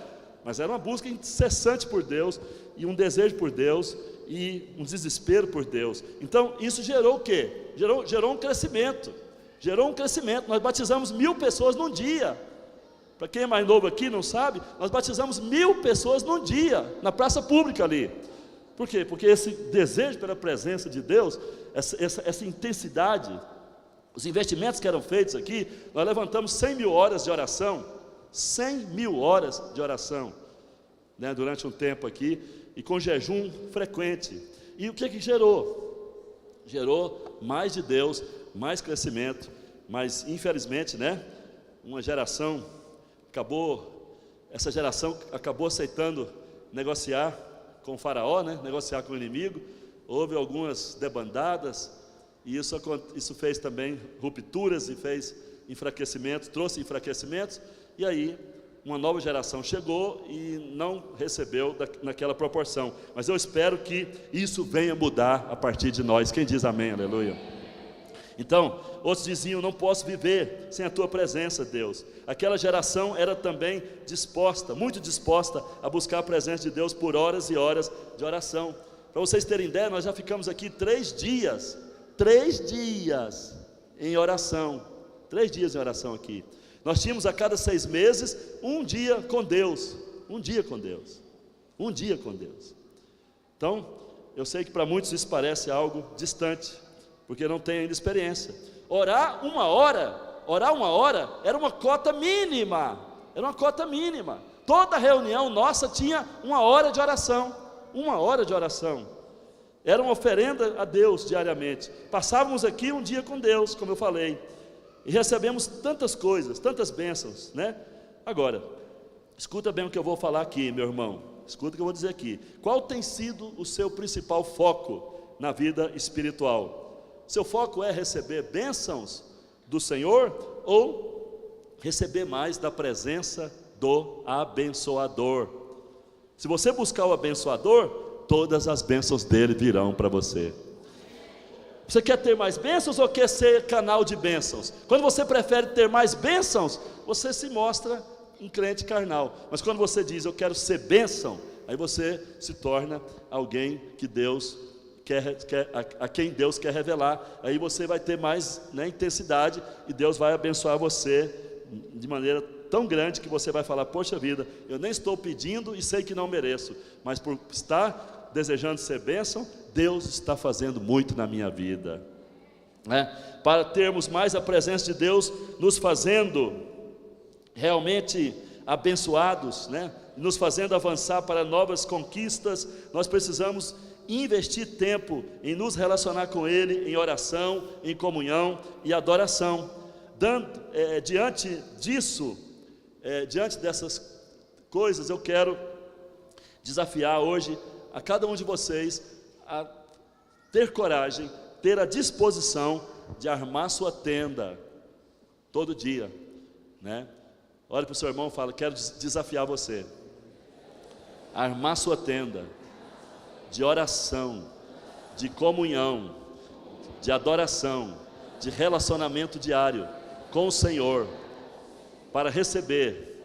Mas era uma busca incessante por Deus, e um desejo por Deus, e um desespero por Deus. Então isso gerou o quê? Gerou um crescimento. Nós batizamos 1000 pessoas num dia. Para quem é mais novo aqui não sabe, nós batizamos 1000 pessoas num dia, na praça pública ali. Por quê? Porque esse desejo pela presença de Deus, essa intensidade, os investimentos que eram feitos aqui, nós levantamos 100.000 horas de oração, 100.000 horas de oração, né, durante um tempo aqui, e com jejum frequente. E o que gerou? Gerou mais de Deus, mais crescimento, mas infelizmente, né, essa geração acabou aceitando negociar com o faraó, né, negociar com o inimigo. Houve algumas debandadas, e isso fez também rupturas, e fez enfraquecimentos, trouxe enfraquecimentos, e aí uma nova geração chegou e não recebeu naquela proporção. Mas eu espero que isso venha mudar a partir de nós. Quem diz amém, aleluia? Então, outros diziam, não posso viver sem a tua presença, Deus. Aquela geração era também muito disposta a buscar a presença de Deus por horas e horas de oração. Para vocês terem ideia, nós já ficamos aqui 3 dias em oração. 3 dias em oração aqui. Nós tínhamos a cada 6 meses um dia com Deus. Então, eu sei que para muitos isso parece algo distante, porque não tem ainda experiência. Orar uma hora era uma cota mínima. Toda reunião nossa tinha 1 hora de oração. 1 hora de oração. Era uma oferenda a Deus diariamente. Passávamos aqui um dia com Deus, como eu falei, e recebemos tantas coisas, tantas bênçãos, né? Agora, escuta bem o que eu vou falar aqui, meu irmão. Escuta o que eu vou dizer aqui. Qual tem sido o seu principal foco na vida espiritual? Seu foco é receber bênçãos do Senhor ou receber mais da presença do abençoador? Se você buscar o abençoador, todas as bênçãos dele virão para você. Você quer ter mais bênçãos ou quer ser canal de bênçãos? Quando você prefere ter mais bênçãos, você se mostra um crente carnal. Mas quando você diz, eu quero ser bênção, aí você se torna alguém que Deus a quem Deus quer revelar. Aí você vai ter mais, né, intensidade, e Deus vai abençoar você de maneira tão grande que você vai falar, poxa vida, eu nem estou pedindo e sei que não mereço, mas por estar desejando ser bênção, Deus está fazendo muito na minha vida, né? Para termos mais a presença de Deus, nos fazendo realmente abençoados, né? Nos fazendo avançar para novas conquistas, nós precisamos investir tempo em nos relacionar com Ele, em oração, em comunhão e adoração. Diante dessas coisas, eu quero desafiar hoje a cada um de vocês a ter coragem, ter a disposição de armar sua tenda todo dia, né? Olha para o seu irmão e fala, quero desafiar você a armar sua tenda de oração, de comunhão, de adoração, de relacionamento diário com o Senhor, para receber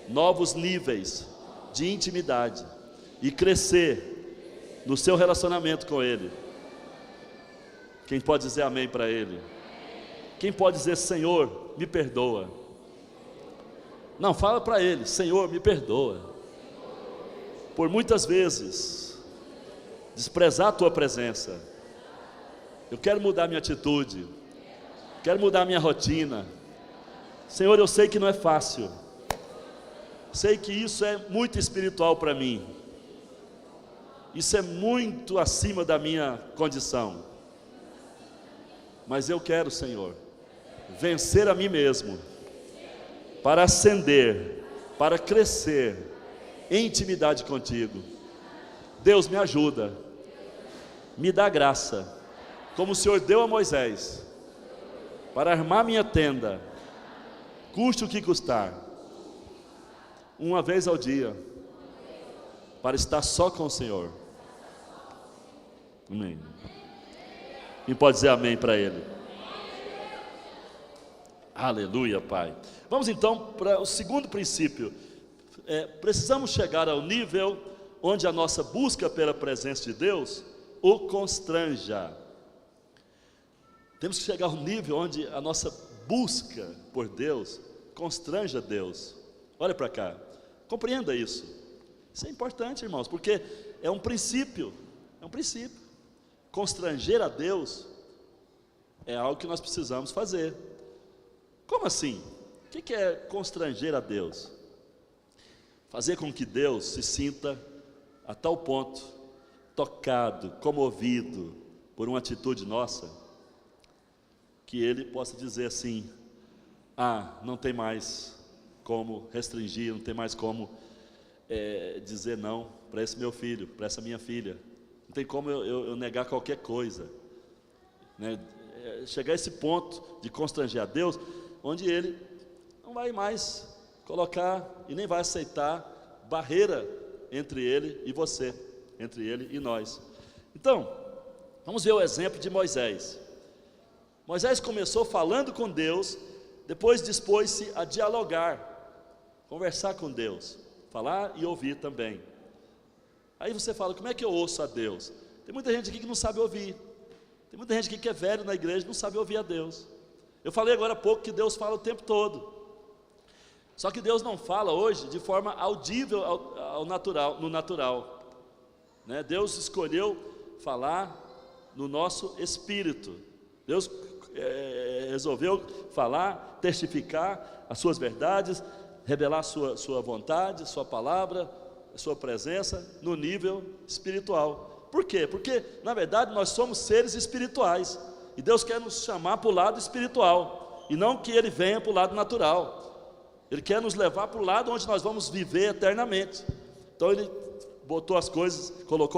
novos níveis de intimidade e crescer no seu relacionamento com Ele. Quem pode dizer amém para Ele? Quem pode dizer, Senhor, me perdoa? Não, fala para Ele, Senhor, me perdoa, por muitas vezes desprezar a Tua presença. Eu quero mudar minha atitude, quero mudar minha rotina. Senhor, eu sei que não é fácil, sei que isso é muito espiritual para mim, isso é muito acima da minha condição. Mas eu quero, Senhor, vencer a mim mesmo, para ascender, para crescer em intimidade contigo. Deus, me ajuda, me dá graça, como o Senhor deu a Moisés, para armar minha tenda, custe o que custar, uma vez ao dia, para estar só com o Senhor. Amém. Quem pode dizer amém para Ele? Aleluia, Pai. Vamos então para o segundo princípio. Precisamos chegar ao nível onde a nossa busca pela presença de Deus o constranja. Temos que chegar ao nível onde a nossa busca por Deus constranja Deus. Olha para cá, compreenda isso. Isso é importante, irmãos, porque é um princípio. Constranger a Deus é algo que nós precisamos fazer. Como assim? O que é constranger a Deus? Fazer com que Deus se sinta a tal ponto tocado, comovido por uma atitude nossa, que Ele possa dizer assim: não tem mais como restringir, não tem mais como dizer não para esse meu filho, para essa minha filha, não tem como eu negar qualquer coisa, né? Chegar a esse ponto de constranger a Deus, onde Ele não vai mais colocar e nem vai aceitar barreira entre Ele e você, entre Ele e nós. Então, vamos ver o exemplo de Moisés. Moisés começou falando com Deus, depois dispôs-se a dialogar, conversar com Deus, falar e ouvir também. Aí você fala: como é que eu ouço a Deus? Tem muita gente aqui que não sabe ouvir. Tem muita gente aqui que é velho na igreja e não sabe ouvir a Deus. Eu falei agora há pouco que Deus fala o tempo todo. Só que Deus não fala hoje de forma audível no natural, né? Deus escolheu falar no nosso espírito. Deus resolveu falar, testificar as suas verdades, revelar sua vontade, sua palavra, sua presença no nível espiritual. Por quê? Porque na verdade nós somos seres espirituais, e Deus quer nos chamar para o lado espiritual, e não que Ele venha para o lado natural. Ele quer nos levar para o lado onde nós vamos viver eternamente. Então Ele colocou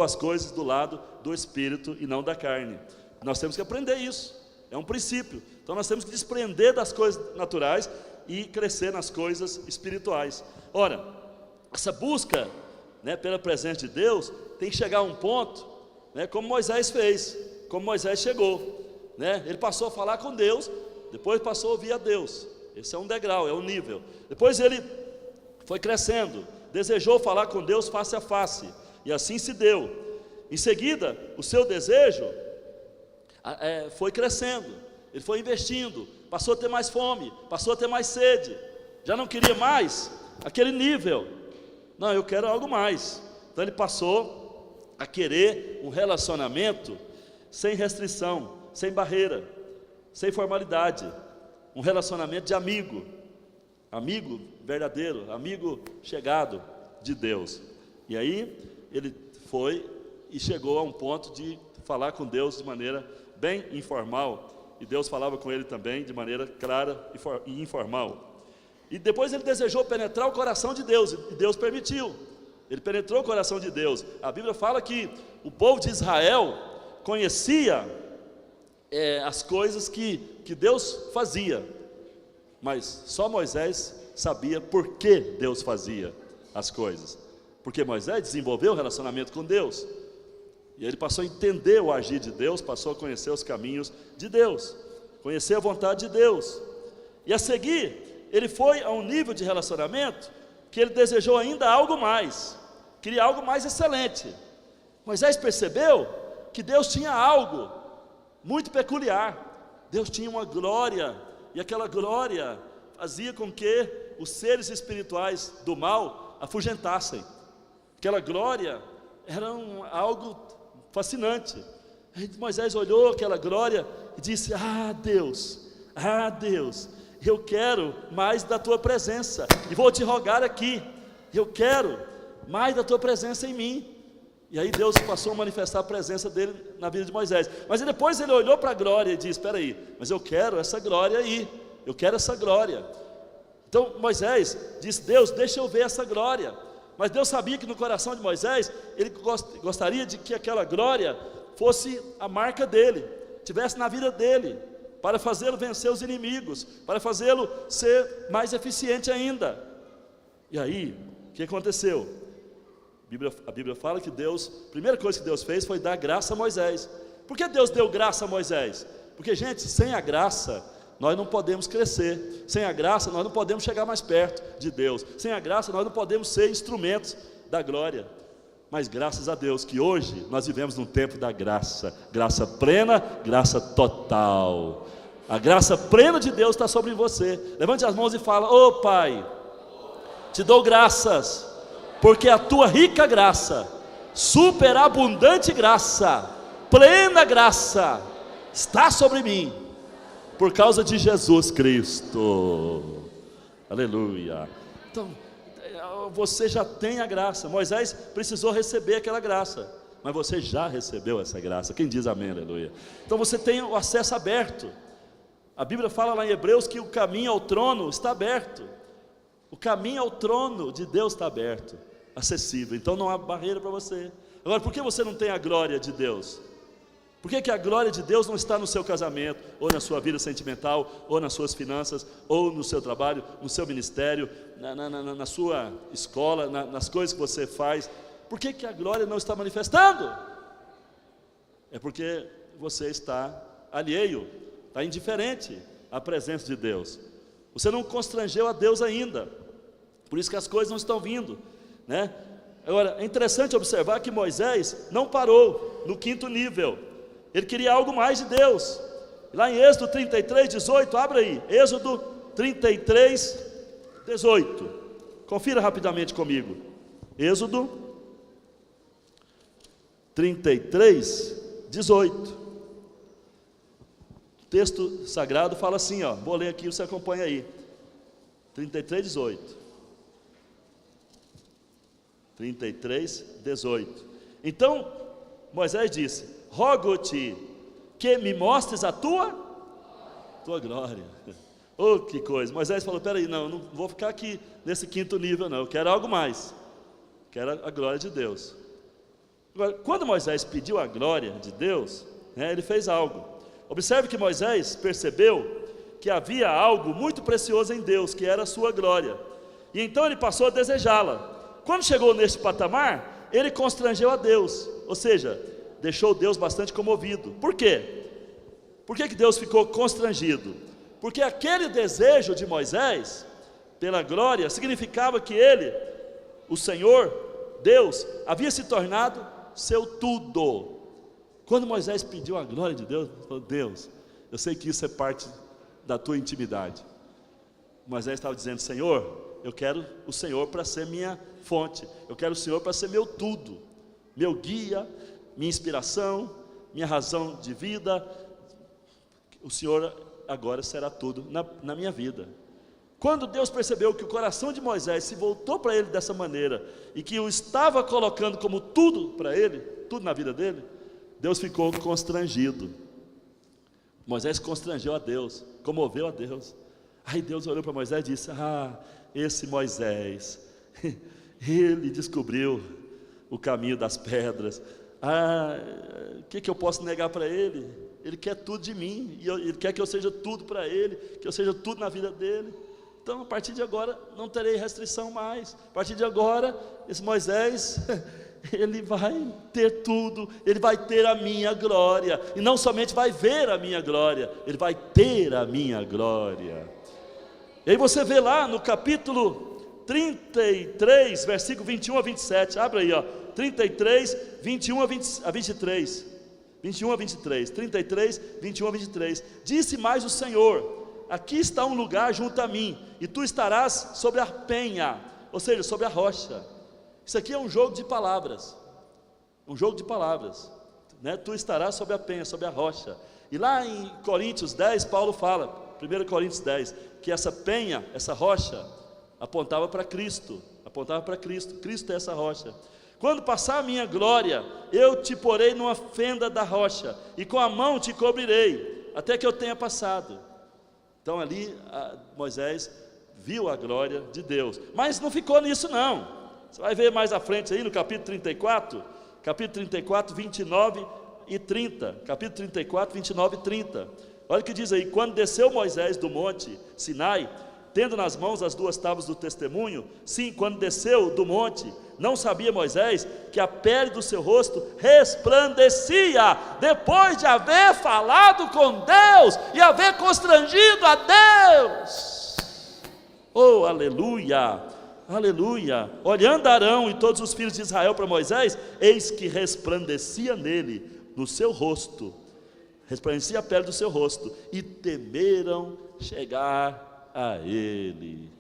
as coisas do lado do espírito e não da carne. Nós temos que aprender isso, é um princípio. Então nós temos que desprender das coisas naturais e crescer nas coisas espirituais. Ora, essa busca, né, pela presença de Deus tem que chegar a um ponto, né, como Moisés fez, como Moisés chegou, né? Ele passou a falar com Deus, depois passou a ouvir a Deus. Esse é um degrau, é um nível. Depois ele foi crescendo, desejou falar com Deus face a face, e assim se deu. Em seguida, o seu desejo foi crescendo, ele foi investindo, passou a ter mais fome, passou a ter mais sede, já não queria mais aquele nível. Não, eu quero algo mais. Então ele passou a querer um relacionamento sem restrição, sem barreira, sem formalidade, um relacionamento de amigo verdadeiro, amigo chegado de Deus. E aí ele foi e chegou a um ponto de falar com Deus de maneira bem informal, e Deus falava com ele também de maneira clara e informal. E depois ele desejou penetrar o coração de Deus, e Deus permitiu. Ele penetrou o coração de Deus. A Bíblia fala que o povo de Israel conhecia as coisas que Deus fazia, mas só Moisés sabia por que Deus fazia as coisas, porque Moisés desenvolveu um relacionamento com Deus, e ele passou a entender o agir de Deus, passou a conhecer os caminhos de Deus, conhecer a vontade de Deus, e a seguir, ele foi a um nível de relacionamento, que ele desejou ainda algo mais, queria algo mais excelente. Moisés percebeu que Deus tinha algo muito peculiar, Deus tinha uma glória, e aquela glória fazia com que os seres espirituais do mal afugentassem. Aquela glória era algo fascinante. Aí Moisés olhou aquela glória e disse: Deus, eu quero mais da tua presença, e vou te rogar aqui, eu quero mais da tua presença em mim. E aí Deus passou a manifestar a presença dele na vida de Moisés. Mas depois ele olhou para a glória e disse: espera aí, mas eu quero essa glória aí, eu quero essa glória. Então Moisés disse: Deus, deixa eu ver essa glória. Mas Deus sabia que no coração de Moisés, ele gostaria de que aquela glória fosse a marca dele, tivesse na vida dele, para fazê-lo vencer os inimigos, para fazê-lo ser mais eficiente ainda. E aí, o que aconteceu? A Bíblia fala que Deus, a primeira coisa que Deus fez foi dar graça a Moisés. Por que Deus deu graça a Moisés? Porque, gente, sem a graça nós não podemos crescer, sem a graça nós não podemos chegar mais perto de Deus, sem a graça nós não podemos ser instrumentos da glória. Mas graças a Deus que hoje nós vivemos num tempo da graça, graça plena, graça total. A graça plena de Deus está sobre você. Levante as mãos e fala: ô Pai, te dou graças, porque a tua rica graça, superabundante graça, plena graça, está sobre mim, por causa de Jesus Cristo. Aleluia. Então, você já tem a graça. Moisés precisou receber aquela graça, mas você já recebeu essa graça. Quem diz amém? Aleluia. Então você tem o acesso aberto. A Bíblia fala lá em Hebreus que o caminho ao trono está aberto. O caminho ao trono de Deus está aberto, acessível. Então não há barreira para você. Agora, por que você não tem a glória de Deus? Por que a glória de Deus não está no seu casamento, ou na sua vida sentimental, ou nas suas finanças, ou no seu trabalho, no seu ministério, na sua escola, nas coisas que você faz? Por que a glória não está manifestando? É porque você está alheio, está indiferente à presença de Deus. Você não constrangeu a Deus ainda, por isso que as coisas não estão vindo, né? Agora, é interessante observar que Moisés não parou no 5º nível. Ele queria algo mais de Deus. Lá em Êxodo 33, 18, abra aí, Êxodo 33, 18, confira rapidamente comigo. Êxodo 33, 18. O texto sagrado fala assim, ó, vou ler aqui, você acompanha aí. 33, 18. 33, 18. Então Moisés disse: rogo-te que me mostres a tua glória. Oh, que coisa. Moisés falou: peraí, não vou ficar aqui nesse 5º nível não, eu quero algo mais, quero a glória de Deus. Agora, quando Moisés pediu a glória de Deus, ele fez algo. Observe que Moisés percebeu que havia algo muito precioso em Deus, que era a sua glória, e então ele passou a desejá-la. Quando chegou neste patamar, ele constrangeu a Deus, ou seja, deixou Deus bastante comovido. Por quê? Por que Deus ficou constrangido? Porque aquele desejo de Moisés pela glória significava que ele, o Senhor, Deus, havia se tornado seu tudo. Quando Moisés pediu a glória de Deus, ele falou: Deus, eu sei que isso é parte da tua intimidade. Moisés estava dizendo: Senhor, eu quero o Senhor para ser minha fonte, eu quero o Senhor para ser meu tudo, meu guia, minha inspiração, minha razão de vida. O Senhor agora será tudo na minha vida. Quando Deus percebeu que o coração de Moisés se voltou para ele dessa maneira, e que o estava colocando como tudo para ele, tudo na vida dele, Deus ficou constrangido. Moisés constrangeu a Deus, comoveu a Deus. Aí Deus olhou para Moisés e disse: esse Moisés, ele descobriu o caminho das pedras. O que eu posso negar para ele? Ele quer tudo de mim, e ele quer que eu seja tudo para ele, que eu seja tudo na vida dele. Então, a partir de agora, não terei restrição mais. A partir de agora, esse Moisés, ele vai ter tudo, ele vai ter a minha glória, e não somente vai ver a minha glória, ele vai ter a minha glória. E aí você vê lá no capítulo 33, versículo 21 a 27, abre aí, 33, 21 a 23, 21 a 23, 33, 21 a 23, disse mais o Senhor: aqui está um lugar junto a mim, e tu estarás sobre a penha, ou seja, sobre a rocha. Isso aqui é um jogo de palavras, né? Tu estarás sobre a penha, sobre a rocha. E lá em Coríntios 10, Paulo fala, 1 Coríntios 10, que essa penha, essa rocha, apontava para Cristo, Cristo é essa rocha. Quando passar a minha glória, eu te porei numa fenda da rocha, e com a mão te cobrirei, até que eu tenha passado. Então ali Moisés viu a glória de Deus, mas não ficou nisso não. Você vai ver mais à frente aí no capítulo 34, 29 e 30, capítulo 34, 29 e 30, olha o que diz aí: quando desceu Moisés do monte Sinai, tendo nas mãos as 2 tábuas do testemunho, sim, quando desceu do monte, não sabia Moisés que a pele do seu rosto resplandecia, depois de haver falado com Deus, e haver constrangido a Deus. Oh, aleluia, aleluia. Olhando Arão e todos os filhos de Israel para Moisés, eis que resplandecia nele, no seu rosto, resplandecia a pele do seu rosto, e temeram chegar a ele.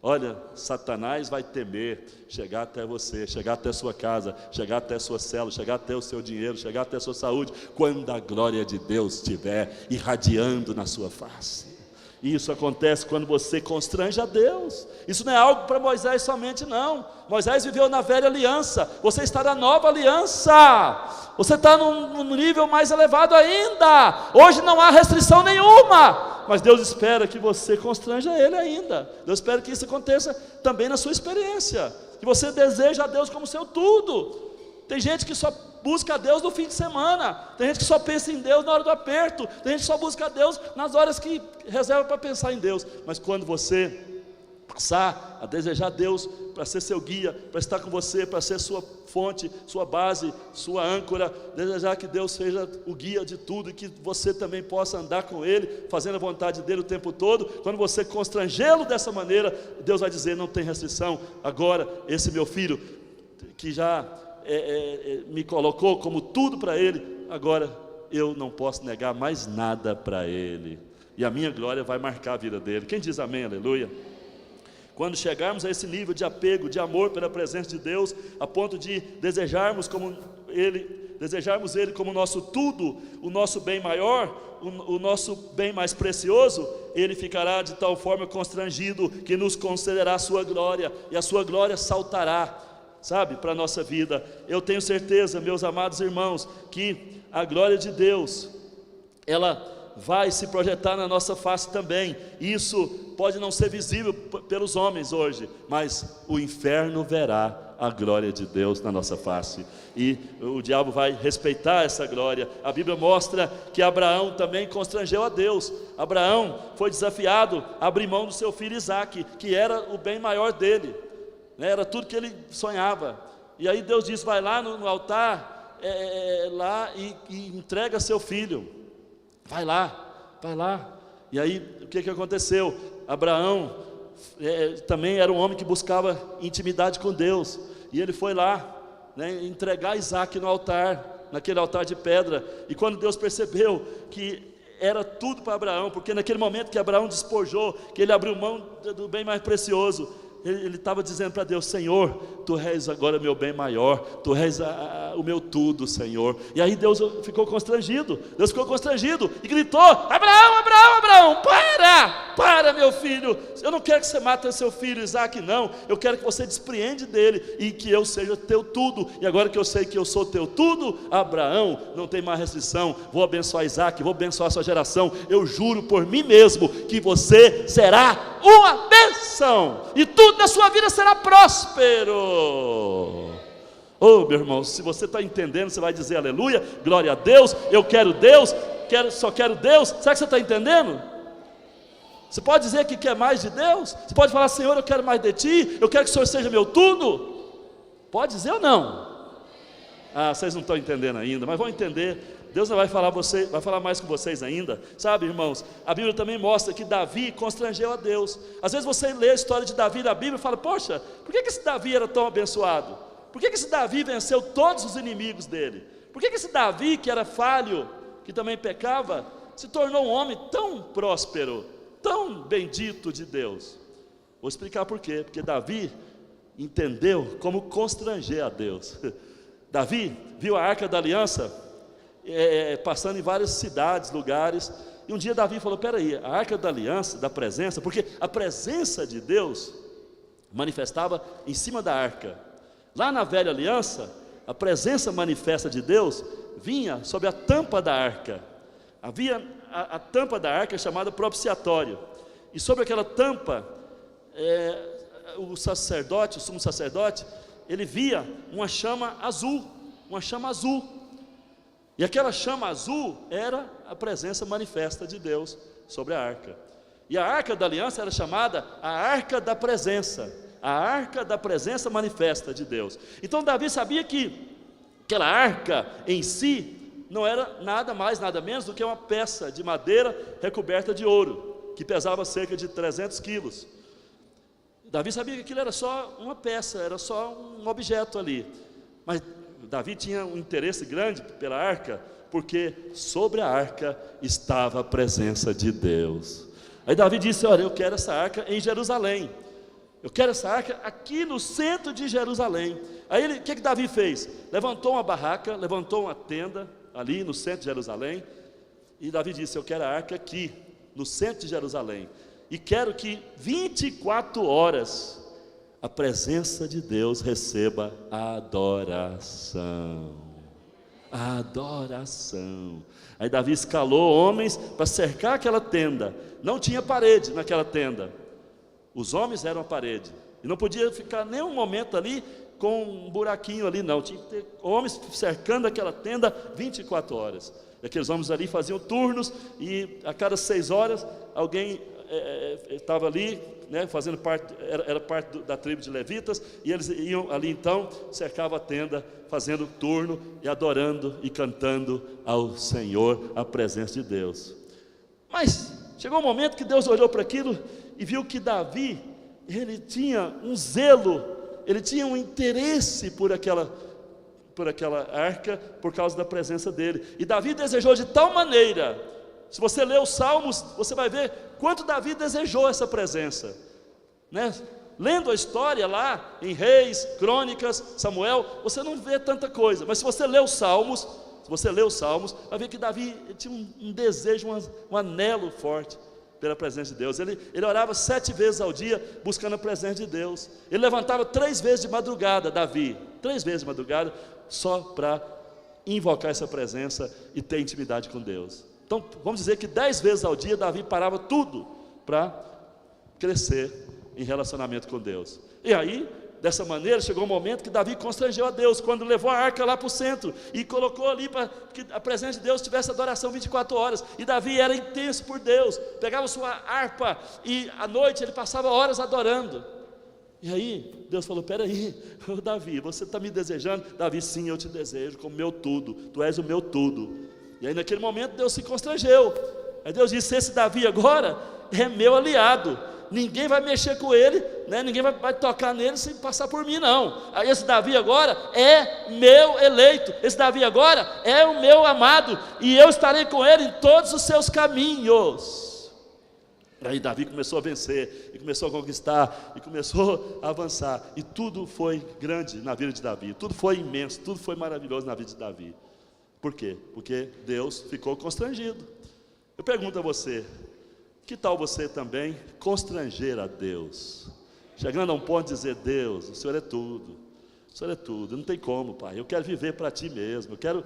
Olha, Satanás vai temer chegar até você, chegar até a sua casa, chegar até a sua célula, chegar até o seu dinheiro, chegar até a sua saúde, quando a glória de Deus estiver irradiando na sua face. E isso acontece quando você constrange a Deus. Isso não é algo para Moisés somente não. Moisés viveu na velha aliança, você está na nova aliança, você está num nível mais elevado ainda. Hoje não há restrição nenhuma, mas Deus espera que você constranja Ele ainda. Deus espera que isso aconteça também na sua experiência, que você deseja a Deus como seu tudo. Tem gente que só busca a Deus no fim de semana, tem gente que só pensa em Deus na hora do aperto, tem gente que só busca a Deus nas horas que reserva para pensar em Deus. Mas quando você passar a desejar Deus para ser seu guia, para estar com você, para ser sua fonte, sua base, sua âncora, desejar que Deus seja o guia de tudo, e que você também possa andar com Ele, fazendo a vontade dEle o tempo todo. Quando você constrangê-lo dessa maneira, Deus vai dizer: não tem restrição, agora esse meu filho, que já me colocou como tudo para Ele, agora eu não posso negar mais nada para Ele, e a minha glória vai marcar a vida dele. Quem diz amém, aleluia? Quando chegarmos a esse nível de apego, de amor pela presença de Deus, a ponto de desejarmos Ele como nosso tudo, o nosso bem maior, o nosso bem mais precioso, Ele ficará de tal forma constrangido que nos concederá a sua glória, e a sua glória saltará, sabe, para a nossa vida. Eu tenho certeza, meus amados irmãos, que a glória de Deus, ela vai se projetar na nossa face também. Isso pode não ser visível pelos homens hoje, mas o inferno verá a glória de Deus na nossa face, e o diabo vai respeitar essa glória. A Bíblia mostra que Abraão também constrangeu a Deus. Abraão foi desafiado a abrir mão do seu filho Isaque, que era o bem maior dele, era tudo que ele sonhava. E aí Deus diz: vai lá no altar, lá e entrega seu filho. Vai lá. E aí o que aconteceu? Abraão também era um homem que buscava intimidade com Deus, e ele foi lá, entregar Isaque no altar, naquele altar de pedra. E quando Deus percebeu que era tudo para Abraão, porque naquele momento que Abraão despojou, que ele abriu mão do bem mais precioso, ele estava dizendo para Deus: Senhor, Tu és agora meu bem maior, Tu és o meu tudo, Senhor. E aí Deus ficou constrangido, e gritou: Abraão, para meu filho, eu não quero que você mate seu filho Isaque, não, eu quero que você despreende dele, e que eu seja teu tudo. E agora que eu sei que eu sou teu tudo, Abraão, não tem mais restrição, vou abençoar Isaque, vou abençoar a sua geração, eu juro por mim mesmo que você será uma bênção, e tudo na sua vida será próspero. Oh, meu irmão, se você está entendendo, você vai dizer aleluia, glória a Deus. Eu quero Deus, só quero Deus. Será que você está entendendo? Você pode dizer que quer mais de Deus? Você pode falar: Senhor, eu quero mais de Ti, eu quero que o Senhor seja meu tudo. Pode dizer ou não? Vocês não estão entendendo ainda, mas vão entender. Deus vai falar mais com vocês ainda. Sabe, irmãos, a Bíblia também mostra que Davi constrangeu a Deus. Às vezes você lê a história de Davi na Bíblia e fala: poxa, por que esse Davi era tão abençoado? Por que esse Davi venceu todos os inimigos dele? Por que esse Davi, que era falho, que também pecava, se tornou um homem tão próspero, tão bendito de Deus? Vou explicar por quê. Porque Davi entendeu como constranger a Deus. Davi viu a Arca da Aliança passando em várias cidades, lugares, e um dia Davi falou: peraí, a Arca da Aliança, da presença, porque a presença de Deus manifestava em cima da arca. Lá na velha aliança, a presença manifesta de Deus vinha sobre a tampa da arca. Havia a tampa da arca chamada propiciatório, e sobre aquela tampa, o sacerdote, o sumo sacerdote, ele via uma chama azul, e aquela chama azul era a presença manifesta de Deus sobre a arca. E a arca da aliança era chamada a arca da presença, a arca da presença manifesta de Deus. Então Davi sabia que aquela arca em si não era nada mais, nada menos do que uma peça de madeira recoberta de ouro, que pesava cerca de 300 quilos. Davi sabia que aquilo era só uma peça, era só um objeto ali. Mas Davi tinha um interesse grande pela arca, porque sobre a arca estava a presença de Deus. Aí Davi disse: olha, eu quero essa arca em Jerusalém, eu quero essa arca aqui no centro de Jerusalém. Aí o que Davi fez? Levantou uma barraca, levantou uma tenda ali no centro de Jerusalém, e Davi disse: eu quero a arca aqui no centro de Jerusalém, e quero que 24 horas a presença de Deus receba a adoração. Aí Davi escalou homens para cercar aquela tenda. Não tinha parede naquela tenda, os homens eram a parede, e não podia ficar nem um momento ali com um buraquinho ali, não. Tinha que ter homens cercando aquela tenda 24 horas. E aqueles homens ali faziam turnos, e a cada 6 horas alguém estava ali, né, fazendo parte, era parte da tribo de levitas, e eles iam ali então, cercavam a tenda, fazendo turno e adorando e cantando ao Senhor, a presença de Deus. Mas chegou um momento que Deus olhou para aquilo e viu que Davi, ele tinha um zelo, ele tinha um interesse por aquela arca, por causa da presença dele. E Davi desejou de tal maneira, se você ler os Salmos, você vai ver quanto Davi desejou essa presença, né? Lendo a história lá em Reis, Crônicas, Samuel, você não vê tanta coisa, mas se você ler os Salmos, vai ver que Davi tinha um desejo, um anelo forte pela presença de Deus. Ele orava 7 vezes ao dia, buscando a presença de Deus. Ele levantava 3 vezes de madrugada, Davi, 3 vezes de madrugada, só para invocar essa presença e ter intimidade com Deus. Então, vamos dizer que 10 vezes ao dia, Davi parava tudo para crescer em relacionamento com Deus. E aí, dessa maneira, chegou um momento que Davi constrangeu a Deus, quando levou a arca lá para o centro, e colocou ali para que a presença de Deus tivesse adoração 24 horas, e Davi era intenso por Deus, pegava sua harpa, e à noite ele passava horas adorando. E aí, Deus falou: peraí, Davi, você está me desejando? Davi: sim, eu te desejo como meu tudo, tu és o meu tudo. E aí naquele momento Deus se constrangeu. Aí Deus disse: esse Davi agora é meu aliado, ninguém vai mexer com ele, né? Ninguém vai tocar nele sem passar por mim, não. Aí esse Davi agora é meu eleito, esse Davi agora é o meu amado, e eu estarei com ele em todos os seus caminhos. Aí Davi começou a vencer, e começou a conquistar, e começou a avançar, e tudo foi grande na vida de Davi, tudo foi imenso, tudo foi maravilhoso na vida de Davi. Por quê? Porque Deus ficou constrangido. Eu pergunto a você: que tal você também constranger a Deus? Chegando a um ponto de dizer: Deus, o Senhor é tudo, o Senhor é tudo, não tem como, Pai, eu quero viver para Ti mesmo, eu quero,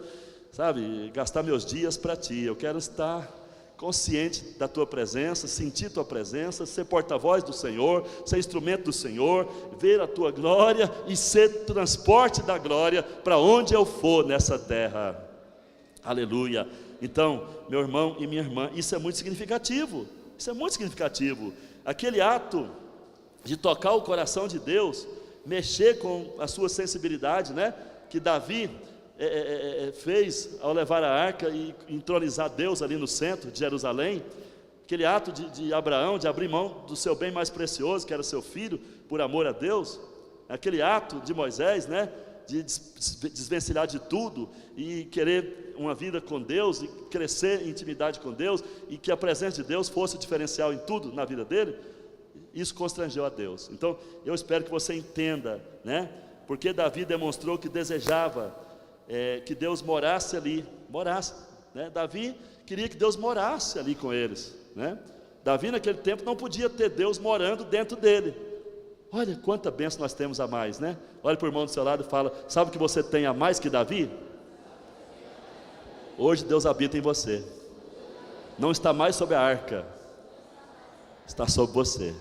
gastar meus dias para Ti, eu quero estar consciente da Tua presença, sentir Tua presença, ser porta-voz do Senhor, ser instrumento do Senhor, ver a Tua glória e ser transporte da glória para onde eu for nessa terra. Aleluia. Então, meu irmão e minha irmã, isso é muito significativo. Aquele ato de tocar o coração de Deus, mexer com a sua sensibilidade, né? Que Davi fez ao levar a arca e entronizar Deus ali no centro de Jerusalém. Aquele ato de Abraão, de abrir mão do seu bem mais precioso, que era seu filho, por amor a Deus. Aquele ato de Moisés, né? De desvencilhar de tudo e querer uma vida com Deus e crescer em intimidade com Deus, e que a presença de Deus fosse o diferencial em tudo na vida dele. Isso constrangeu a Deus. Então eu espero que você entenda, né? Porque Davi demonstrou que desejava que Deus morasse ali, né? Davi queria que Deus morasse ali com eles, né? Davi naquele tempo não podia ter Deus morando dentro dele. Olha quanta bênção nós temos a mais, né? Olha para o irmão do seu lado e fala: sabe o que você tem a mais que Davi? Hoje Deus habita em você. Não está mais sobre a arca, está sobre você,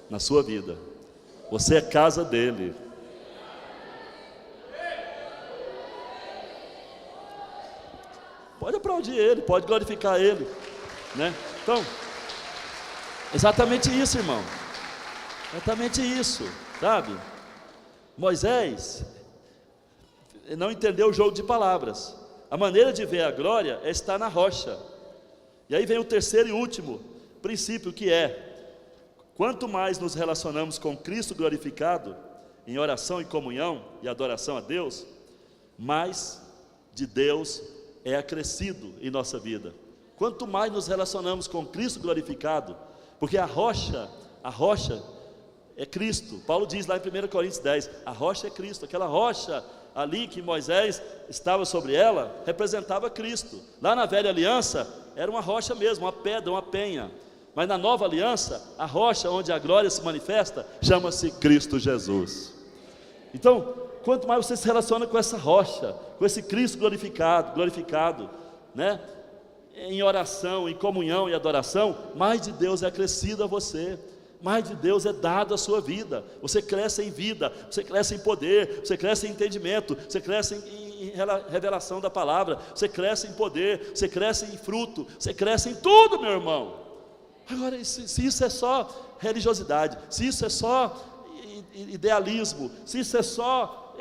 na sua vida. Você é casa dele. Pode aplaudir ele, pode glorificar ele, né? Então, exatamente isso, irmão. Exatamente isso, sabe? Moisés não entendeu o jogo de palavras. A maneira de ver a glória é estar na rocha. E aí vem o terceiro e último princípio, que é: quanto mais nos relacionamos com Cristo glorificado, em oração e comunhão e adoração a Deus, mais de Deus é acrescido em nossa vida. Quanto mais nos relacionamos com Cristo glorificado, porque a rocha é Cristo. Paulo diz lá em 1 Coríntios 10, a rocha é Cristo. Aquela rocha ali que Moisés estava sobre ela, representava Cristo. Lá na velha aliança, era uma rocha mesmo, uma pedra, uma penha. Mas na nova aliança, a rocha onde a glória se manifesta, chama-se Cristo Jesus. Então, quanto mais você se relaciona com essa rocha, com esse Cristo glorificado, né? Em oração, em comunhão e adoração, mais de Deus é acrescido a você. Mais de Deus é dado à sua vida. Você cresce em vida, você cresce em poder, você cresce em entendimento, você cresce em revelação da palavra, você cresce em poder, você cresce em fruto, você cresce em tudo, meu irmão. Agora, se isso é só religiosidade, se isso é só idealismo, se isso é só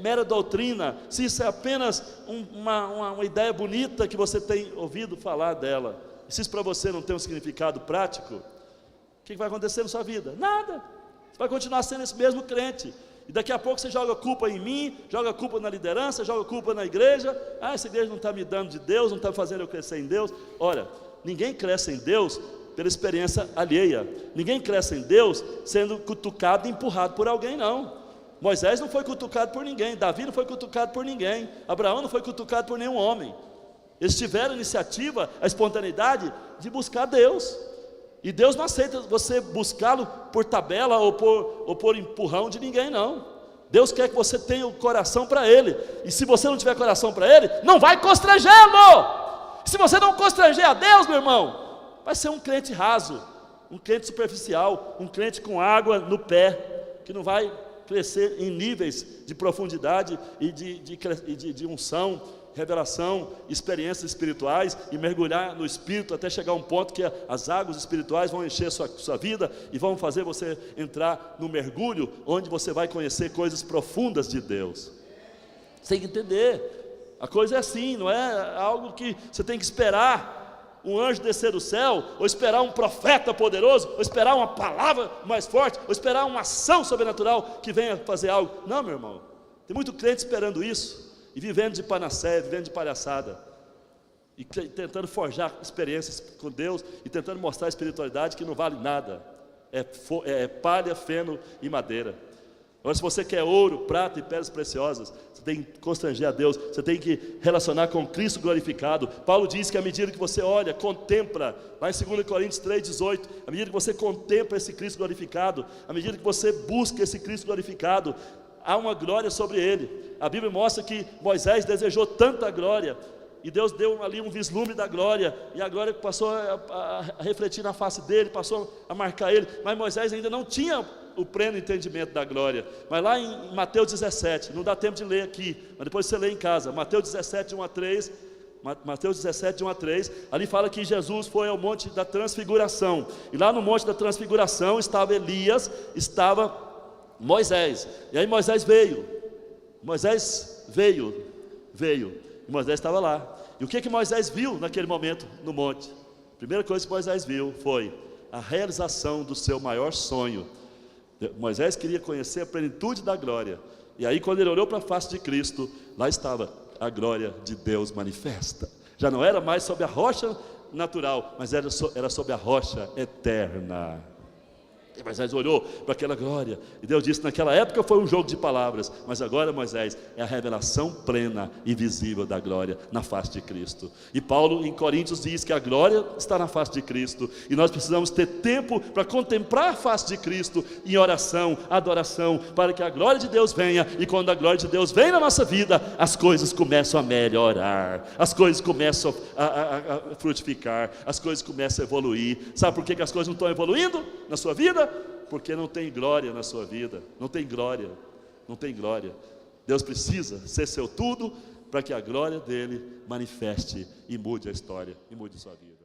mera doutrina, se isso é apenas uma ideia bonita que você tem ouvido falar dela, se isso para você não tem um significado prático, o que vai acontecer na sua vida? Nada. Você vai continuar sendo esse mesmo crente. E daqui a pouco você joga culpa em mim, joga culpa na liderança, joga culpa na igreja. Ah, essa igreja não está me dando de Deus, não está fazendo eu crescer em Deus. Olha, ninguém cresce em Deus pela experiência alheia. Ninguém cresce em Deus sendo cutucado e empurrado por alguém, não. Moisés não foi cutucado por ninguém, Davi não foi cutucado por ninguém, Abraão não foi cutucado por nenhum homem. Eles tiveram a iniciativa, a espontaneidade de buscar Deus. E Deus não aceita você buscá-lo por tabela ou por empurrão de ninguém, não. Deus quer que você tenha o coração para Ele. E se você não tiver coração para Ele, não vai constrangê-lo. Se você não constranger a Deus, meu irmão, vai ser um crente raso, um crente superficial, um crente com água no pé, que não vai crescer em níveis de profundidade e de unção, revelação, experiências espirituais, e mergulhar no Espírito até chegar a um ponto que as águas espirituais vão encher sua vida e vão fazer você entrar no mergulho, onde você vai conhecer coisas profundas de Deus. Você tem que entender, a coisa é assim, não é algo que você tem que esperar um anjo descer do céu, ou esperar um profeta poderoso, ou esperar uma palavra mais forte, ou esperar uma ação sobrenatural que venha fazer algo. Não, meu irmão, tem muito crente esperando isso, e vivendo de panaceia, vivendo de palhaçada, e tentando forjar experiências com Deus, e tentando mostrar a espiritualidade que não vale nada, é palha, feno e madeira. Agora, se você quer ouro, prata e pedras preciosas, você tem que constranger a Deus, você tem que relacionar com Cristo glorificado. Paulo diz que à medida que você olha, contempla, lá em 2 Coríntios 3,18, à medida que você contempla esse Cristo glorificado, à medida que você busca esse Cristo glorificado, há uma glória sobre ele. A Bíblia mostra que Moisés desejou tanta glória, e Deus deu ali um vislumbre da glória, e a glória passou a refletir na face dele, passou a marcar ele, mas Moisés ainda não tinha o pleno entendimento da glória. Mas lá em Mateus 17, não dá tempo de ler aqui, mas depois você lê em casa, Mateus 17, de 1 a 3, Mateus 17, de 1 a 3, ali fala que Jesus foi ao monte da transfiguração, e lá no monte da transfiguração estava Elias, estava Moisés, e aí Moisés veio, e Moisés estava lá. E o que Moisés viu naquele momento no monte? A primeira coisa que Moisés viu foi a realização do seu maior sonho. Moisés queria conhecer a plenitude da glória, e aí quando ele olhou para a face de Cristo, lá estava a glória de Deus manifesta. Já não era mais sobre a rocha natural, mas era sobre a rocha eterna. E Moisés olhou para aquela glória, e Deus disse: naquela época foi um jogo de palavras, mas agora, Moisés, é a revelação plena e visível da glória na face de Cristo. E Paulo em Coríntios diz que a glória está na face de Cristo, e nós precisamos ter tempo para contemplar a face de Cristo em oração, adoração, para que a glória de Deus venha. E quando a glória de Deus vem na nossa vida, as coisas começam a melhorar, as coisas começam a frutificar, as coisas começam a evoluir. Sabe por que as coisas não estão evoluindo na sua vida? Porque não tem glória na sua vida, não tem glória, não tem glória. Deus precisa ser seu tudo, para que a glória dele manifeste e mude a história, e mude a sua vida.